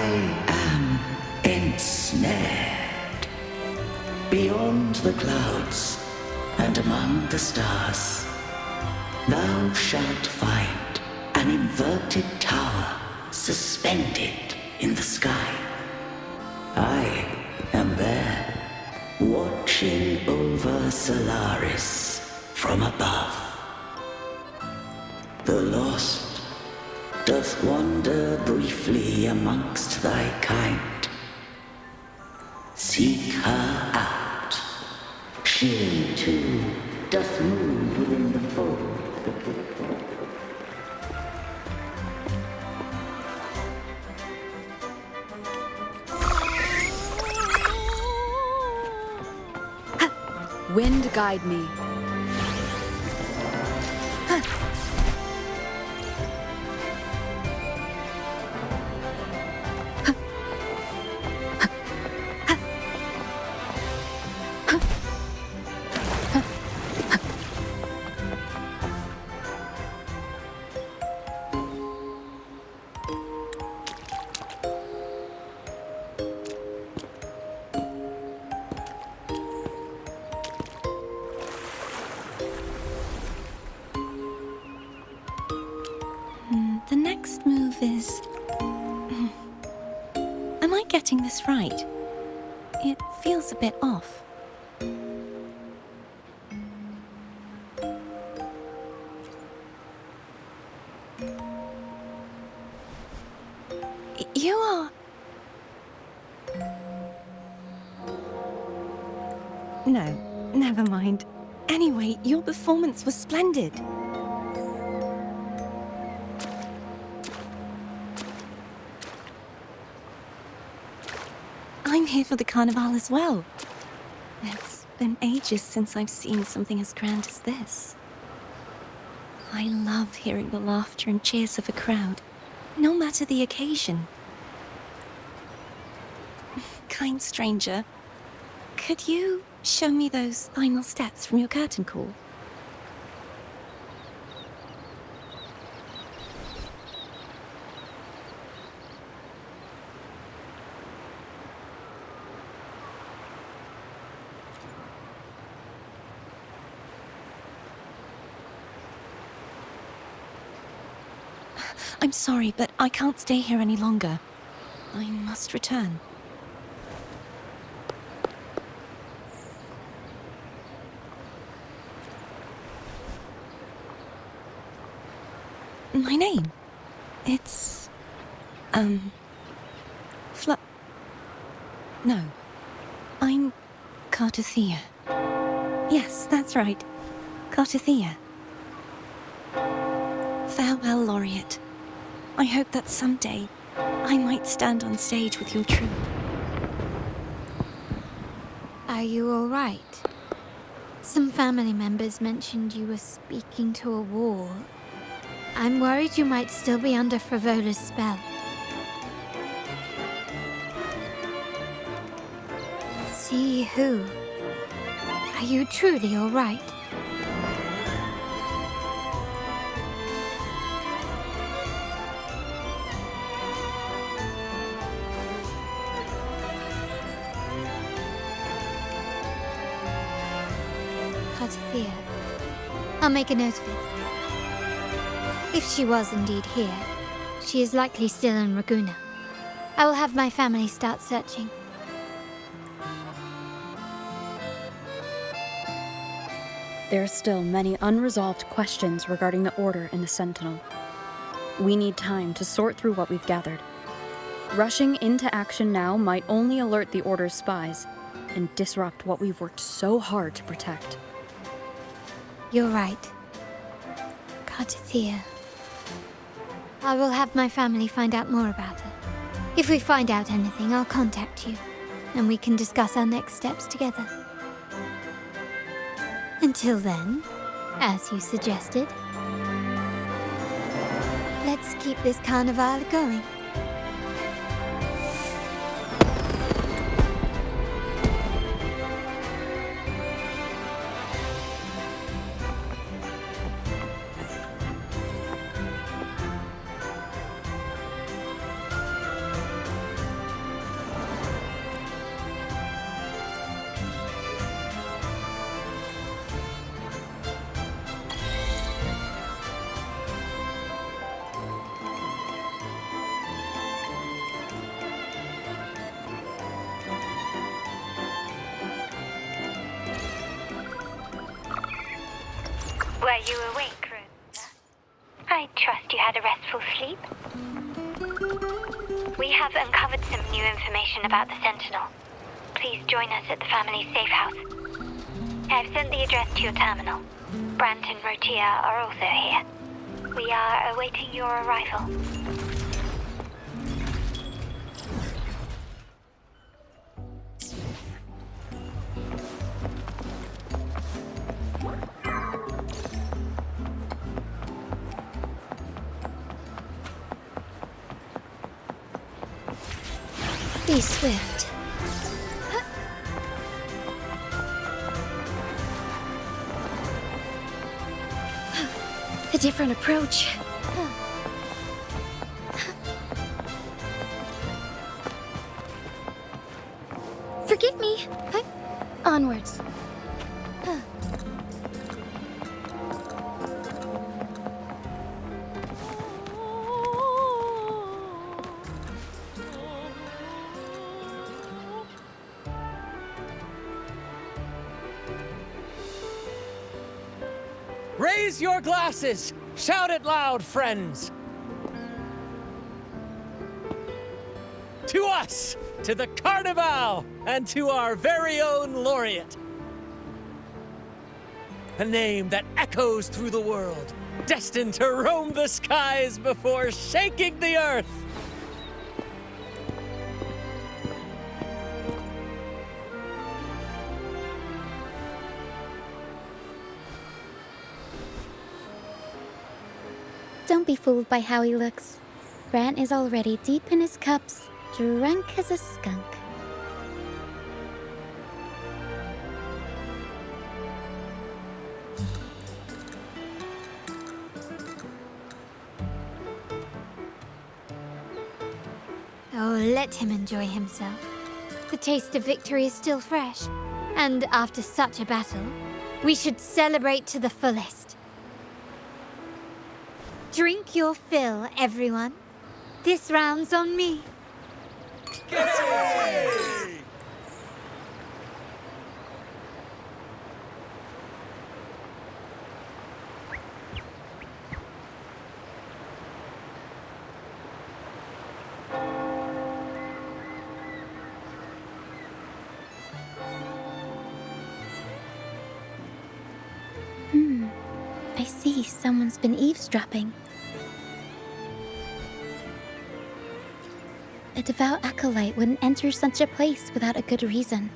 [SPEAKER 3] am ensnared. Beyond the clouds and among the stars, thou shalt find an inverted tower suspended in the sky. I am there, watching over Solaris from above. The lost doth wander briefly amongst thy kind. Seek her out. She, too, doth move within the fold.
[SPEAKER 12] Wind guide me.
[SPEAKER 4] The next move is... Am I getting this right? It feels a bit off. You are... No, never mind. Anyway, your performance was splendid. I'm here for the Carnival as well. It's been ages since I've seen something as grand as this. I love hearing the laughter and cheers of a crowd, no matter the occasion. Kind stranger, could you show me those final steps from your curtain call? I'm sorry, but I can't stay here any longer. I must return. My name? It's... No. I'm Cartothea. Yes, that's right. Cartothea. Farewell, Laureate. I hope that someday I might stand on stage with your troupe.
[SPEAKER 14] Are you all right? Some family members mentioned you were speaking to a wall. I'm worried you might still be under Frivola's spell. See who? Are you truly all right? Cartothea. I'll make a note of it. If she was indeed here, she is likely still in Ragusa. I will have my family start searching.
[SPEAKER 12] There are still many unresolved questions regarding the Order and the Sentinel. We need time to sort through what we've gathered. Rushing into action now might only alert the Order's spies and disrupt what we've worked so hard to protect.
[SPEAKER 14] You're right. Cartothea. I will have my family find out more about her. If we find out anything, I'll contact you, and we can discuss our next steps together. Until then, as you suggested, let's keep this carnival going.
[SPEAKER 7] Were you awake, Rosa? I trust you had a restful sleep. We have uncovered some new information about the Sentinel. Please join us at the family's safe house. I've sent the address to your terminal. Brant and Rotia are also here. We are awaiting your arrival.
[SPEAKER 1] Be swift. A different approach. Forgive me. Onwards.
[SPEAKER 5] Raise your glasses! Shout it loud, friends! To us! To the Carnival! And to our very own laureate! A name that echoes through the world, destined to roam the skies before shaking the earth!
[SPEAKER 1] Don't be fooled by how he looks. Brant is already deep in his cups, drunk as a skunk.
[SPEAKER 14] Oh, let him enjoy himself. The taste of victory is still fresh. And after such a battle, we should celebrate to the fullest. Drink your fill, everyone. This round's on me.
[SPEAKER 1] I see someone's been eavesdropping. A devout acolyte wouldn't enter such a place without a good reason.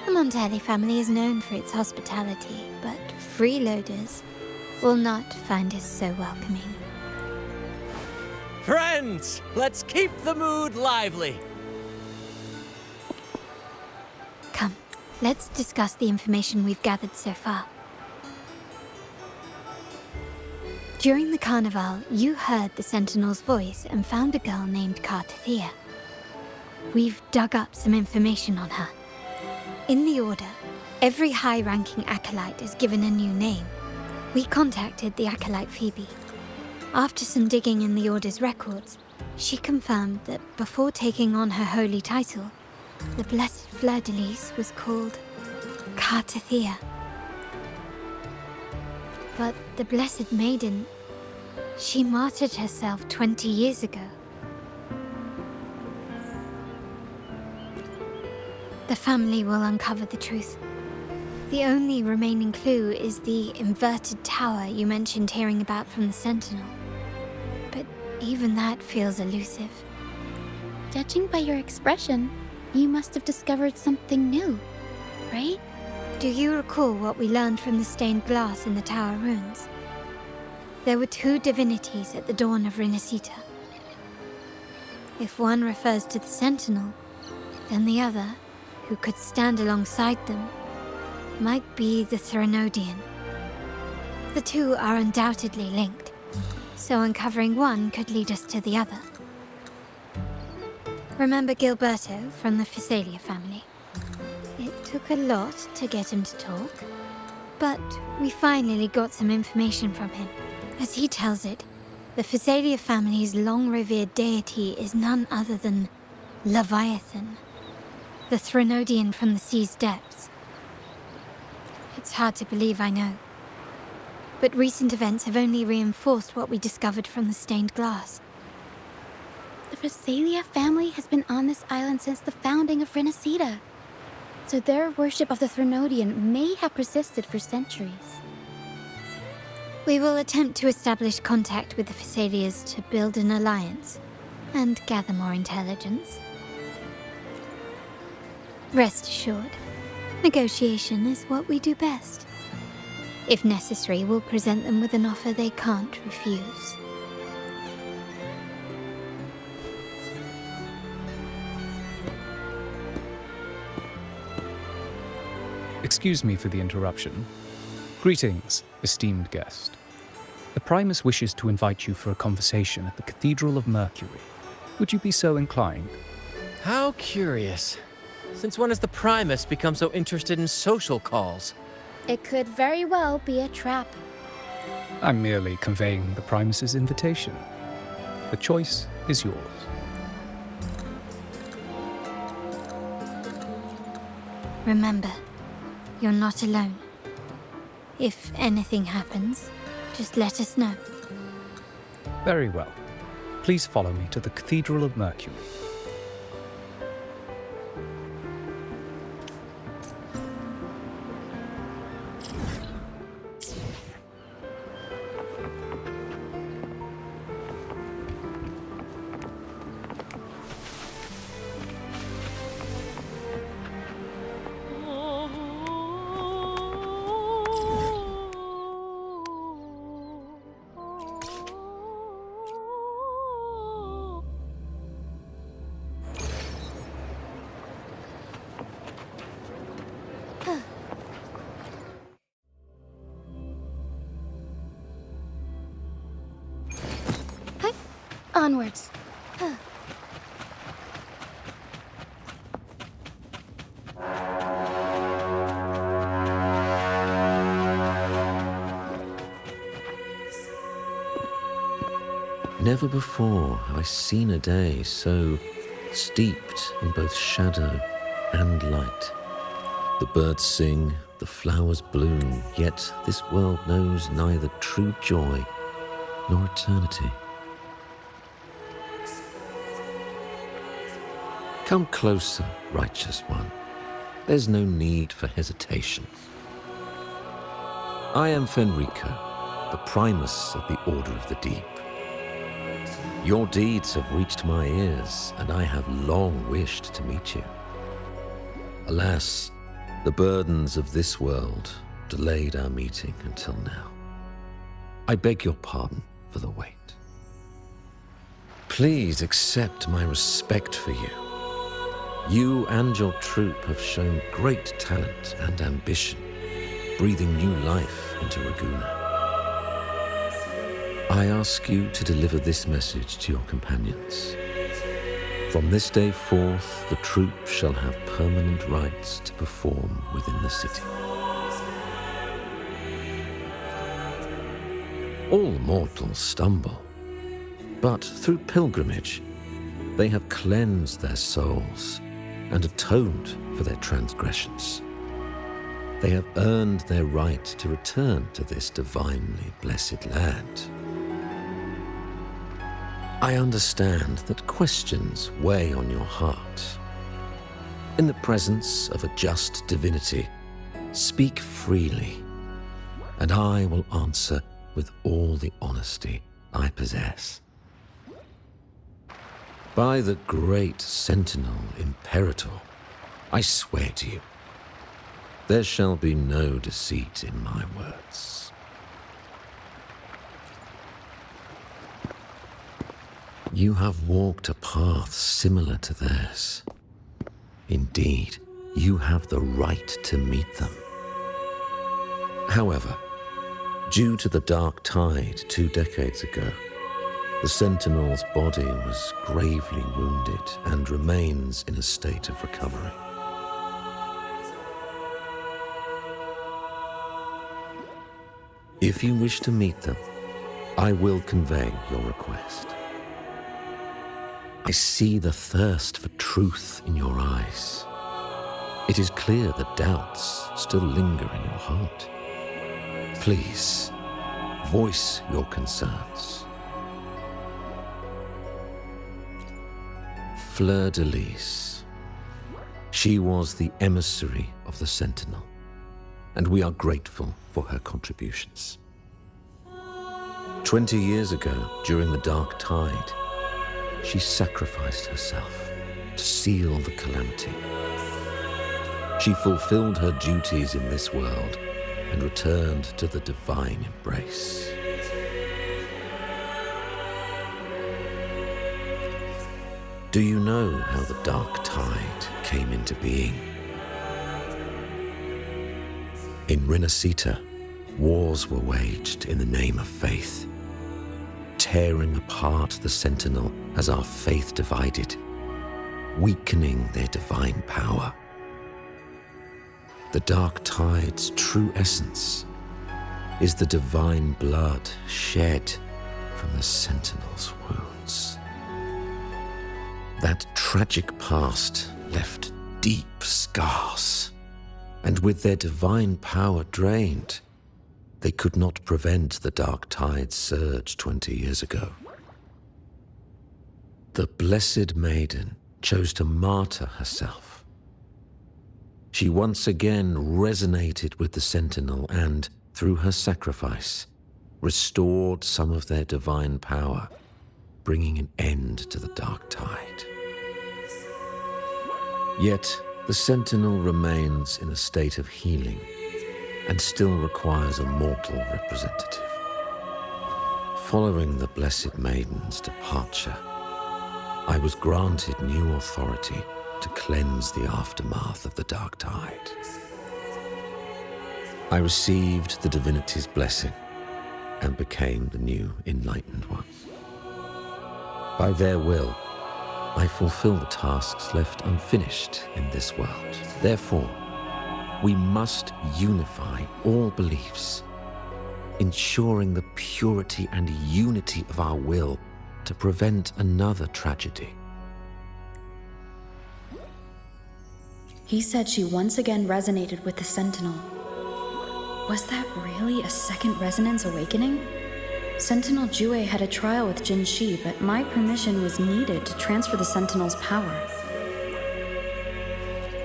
[SPEAKER 14] The Montelli family is known for its hospitality, but freeloaders will not find us so welcoming.
[SPEAKER 5] Friends, let's keep the mood lively.
[SPEAKER 14] Come, let's discuss the information we've gathered so far. During the carnival, you heard the Sentinel's voice and found a girl named Cartathea. We've dug up some information on her. In the Order, every high-ranking acolyte is given a new name. We contacted the acolyte Phoebe. After some digging in the Order's records, she confirmed that before taking on her holy title, the Blessed Fleur-de-Lis was called Cartathea. But the Blessed Maiden, she martyred herself 20 years ago. The family will uncover the truth. The only remaining clue is the inverted tower you mentioned hearing about from the Sentinel. But even that feels elusive.
[SPEAKER 1] Judging by your expression, you must have discovered something new.
[SPEAKER 13] right?
[SPEAKER 14] Do you recall what we learned from the stained glass in the tower ruins? There were two divinities at the dawn of Rinascita. If one refers to the Sentinel, then the other, who could stand alongside them, might be the Threnodian. The two are undoubtedly linked, so uncovering one could lead us to the other. Remember Gilberto from the Physalia family? It took a lot to get him to talk, but we finally got some information from him. As he tells it, the Physalia family's long-revered deity is none other than Leviathan, the Threnodian from the sea's depths. It's hard to believe, I know. But recent events have only reinforced what we discovered from the stained glass.
[SPEAKER 13] The Physalia family has been on this island since the founding of Rinascita, so their worship of the Threnodian may have persisted for centuries.
[SPEAKER 14] We will attempt to establish contact with the Physalias to build an alliance and gather more intelligence. Rest assured, negotiation is what we do best. If necessary, we'll present them with an offer they can't refuse.
[SPEAKER 10] Excuse me for the interruption. Greetings, esteemed guest. The Primus wishes to invite you for a conversation at the Cathedral of Mercury. Would you be so inclined?
[SPEAKER 5] How curious. Since when has the Primus become so interested in social calls?
[SPEAKER 13] It could very well be a trap.
[SPEAKER 10] I'm merely conveying the Primus's invitation. The choice is yours.
[SPEAKER 14] Remember, you're not alone. If anything happens, just let us know.
[SPEAKER 10] Very well. Please follow me to the Cathedral of Mercury.
[SPEAKER 13] Onwards.
[SPEAKER 9] Never before have I seen a day so steeped in both shadow and light. The birds sing, the flowers bloom, yet this world knows neither true joy nor eternity. Come closer, righteous one. There's no need for hesitation. I am Fenrico, the Primus of the Order of the Deep. Your deeds have reached my ears, and I have long wished to meet you. Alas, the burdens of this world delayed our meeting until now. I beg your pardon for the wait. Please accept my respect for you. You and your troop have shown great talent and ambition, breathing new life into Ragusa. I ask you to deliver this message to your companions. From this day forth, the troop shall have permanent rights to perform within the city. All mortals stumble, but through pilgrimage, they have cleansed their souls and atoned for their transgressions. They have earned their right to return to this divinely blessed land. I understand that questions weigh on your heart. In the presence of a just divinity, speak freely, and I will answer with all the honesty I possess. By the great Sentinel Imperator, I swear to you, There shall be no deceit in my words. You have walked a path similar to theirs. Indeed, you have the right to meet them. However, due to the dark tide 2 decades ago, the Sentinel's body was gravely wounded and remains in a state of recovery. If you wish to meet them, I will convey your request. I see the thirst for truth in your eyes. It is clear that doubts still linger in your heart. Please, voice your concerns. Fleur de Lis. She was the emissary of the Sentinel, and we are grateful for her contributions. 20 years ago, during the Dark Tide, she sacrificed herself to seal the calamity. She fulfilled her duties in this world and returned to the divine embrace. Do you know how the Dark Tide came into being? In Rinascita, wars were waged in the name of faith, tearing apart the Sentinel as our faith divided, weakening their divine power. The Dark Tide's true essence is the divine blood shed from the Sentinel's wounds. That tragic past left deep scars, and with their divine power drained, they could not prevent the Dark Tide's surge 20 years ago. The Blessed Maiden chose to martyr herself. She once again resonated with the Sentinel and, through her sacrifice, restored some of their divine power, bringing an end to the Dark Tide. Yet, the Sentinel remains in a state of healing and still requires a mortal representative. Following the Blessed Maiden's departure, I was granted new authority to cleanse the aftermath of the Dark Tide. I received the divinity's blessing and became the new Enlightened One. By their will, I fulfill the tasks left unfinished in this world. Therefore, we must unify all beliefs, ensuring the purity and unity of our will to prevent another tragedy.
[SPEAKER 12] He said she once again resonated with the Sentinel. Was that really a second resonance awakening? Sentinel Jue had a trial with Jin Shi, but my permission was needed to transfer the Sentinel's power.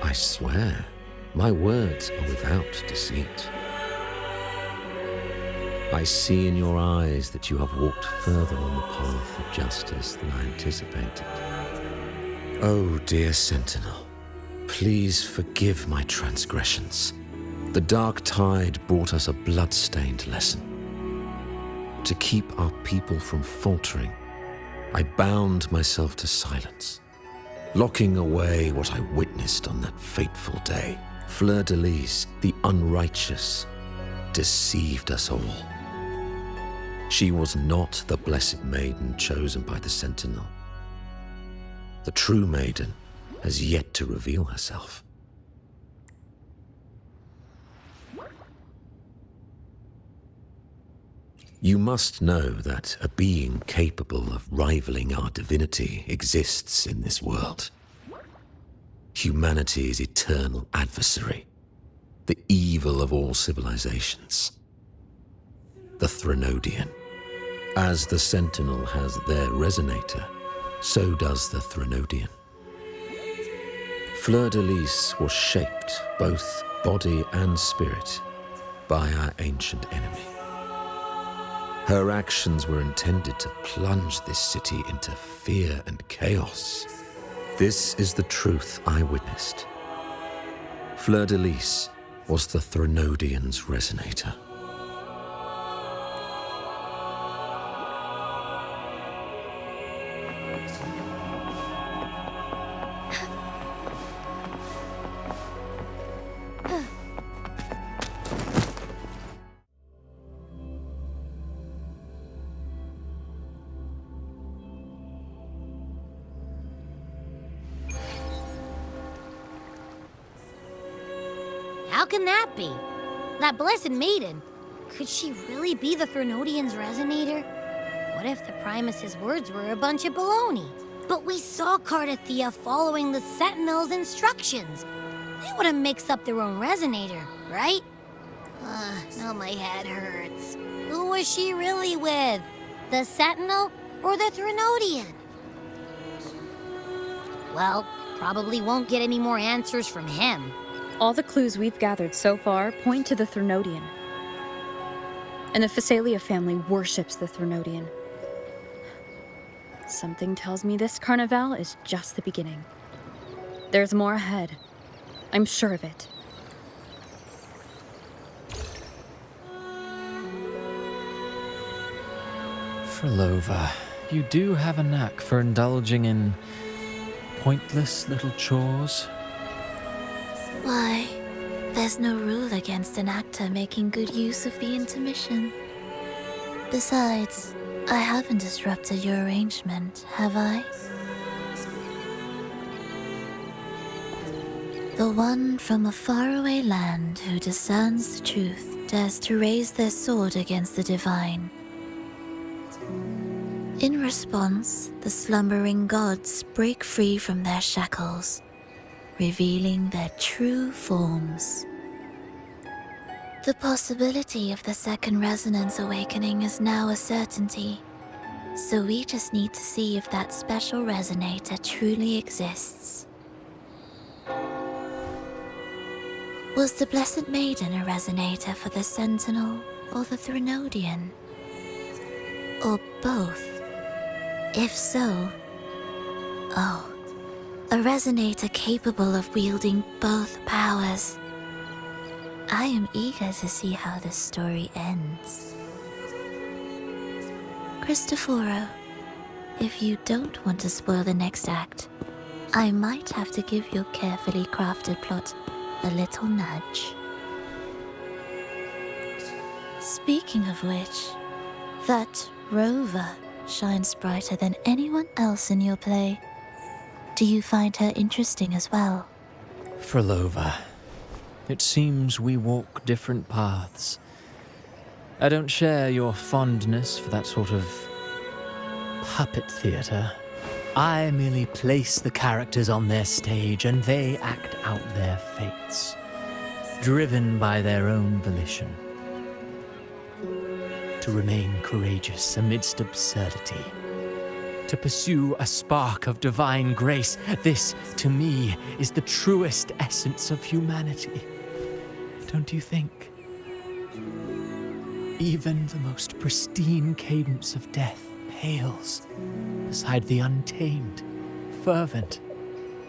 [SPEAKER 9] I swear, my words are without deceit. I see in your eyes that you have walked further on the path of justice than I anticipated. Oh, dear Sentinel, please forgive my transgressions. The Dark Tide brought us a blood-stained lesson. To keep our people from faltering, I bound myself to silence, locking away what I witnessed on that fateful day. Fleur de Lis, the unrighteous, deceived us all. She was not the Blessed Maiden chosen by the Sentinel. The true maiden has yet to reveal herself. You must know that a being capable of rivaling our divinity exists in this world. Humanity's eternal adversary, the evil of all civilizations, the Threnodian. As the Sentinel has their resonator, so does the Threnodian. Fleur de Lis was shaped, both body and spirit, by our ancient enemy. Her actions were intended to plunge this city into fear and chaos. This is the truth I witnessed. Fleur de Lis, was the Threnodian's resonator.
[SPEAKER 8] How can that be? That blessed maiden, could she really be the Threnodian's resonator? What if the Primus's words were a bunch of baloney? But we saw Cardathea following the Sentinel's instructions. They wouldn't mix up their own resonator, right? Now my head hurts. Who was she really with? The Sentinel or the Threnodian? Well, probably won't get any more answers from him.
[SPEAKER 12] All the clues we've gathered so far point to the Threnodian. And the Phasalia family worships the Threnodian. Something tells me this carnival is just the beginning. There's more ahead. I'm sure of it.
[SPEAKER 5] Frolova, you do have a knack for indulging in pointless little chores.
[SPEAKER 21] Why, there's no rule against an actor making good use of the intermission. Besides, I haven't disrupted your arrangement, have I? The one from a faraway land who discerns the truth dares to raise their sword against the divine. In response, the slumbering gods break free from their shackles, revealing their true forms. The possibility of the second resonance awakening is now a certainty, so we just need to see if that special resonator truly exists. Was the Blessed Maiden a resonator for the Sentinel or the Threnodian? Or both? If so, oh, a resonator capable of wielding both powers. I am eager to see how this story ends. Cristoforo, if you don't want to spoil the next act, I might have to give your carefully crafted plot a little nudge. Speaking of which, that rover shines brighter than anyone else in your play. Do you find her interesting as well?
[SPEAKER 5] Frolova, it seems we walk different paths. I don't share your fondness for that sort of puppet theater. I merely place the characters on their stage and they act out their fates, driven by their own volition. To remain courageous amidst absurdity, to pursue a spark of divine grace, this, to me, is the truest essence of humanity. Don't you think? Even the most pristine cadence of death pales beside the untamed, fervent,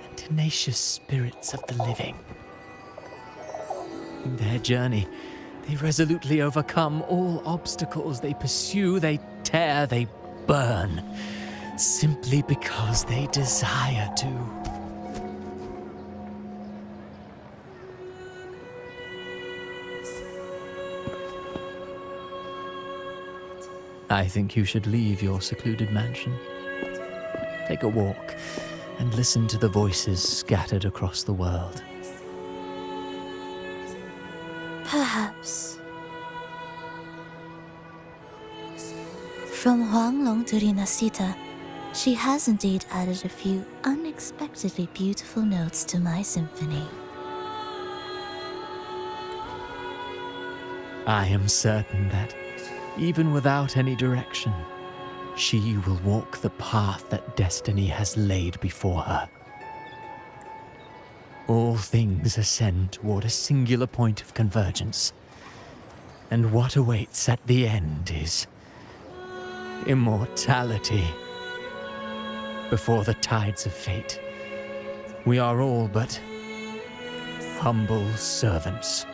[SPEAKER 5] and tenacious spirits of the living. In their journey, they resolutely overcome all obstacles. They pursue, they tear, they burn, simply because they desire to. I think you should leave your secluded mansion. Take a walk and listen to the voices scattered across the world.
[SPEAKER 21] Perhaps. From Huanglong to Rinascita, she has indeed added a few unexpectedly beautiful notes to my symphony.
[SPEAKER 5] I am certain that, even without any direction, she will walk the path that destiny has laid before her. All things ascend toward a singular point of convergence, and what awaits at the end is immortality. Before the tides of fate, we are all but humble servants.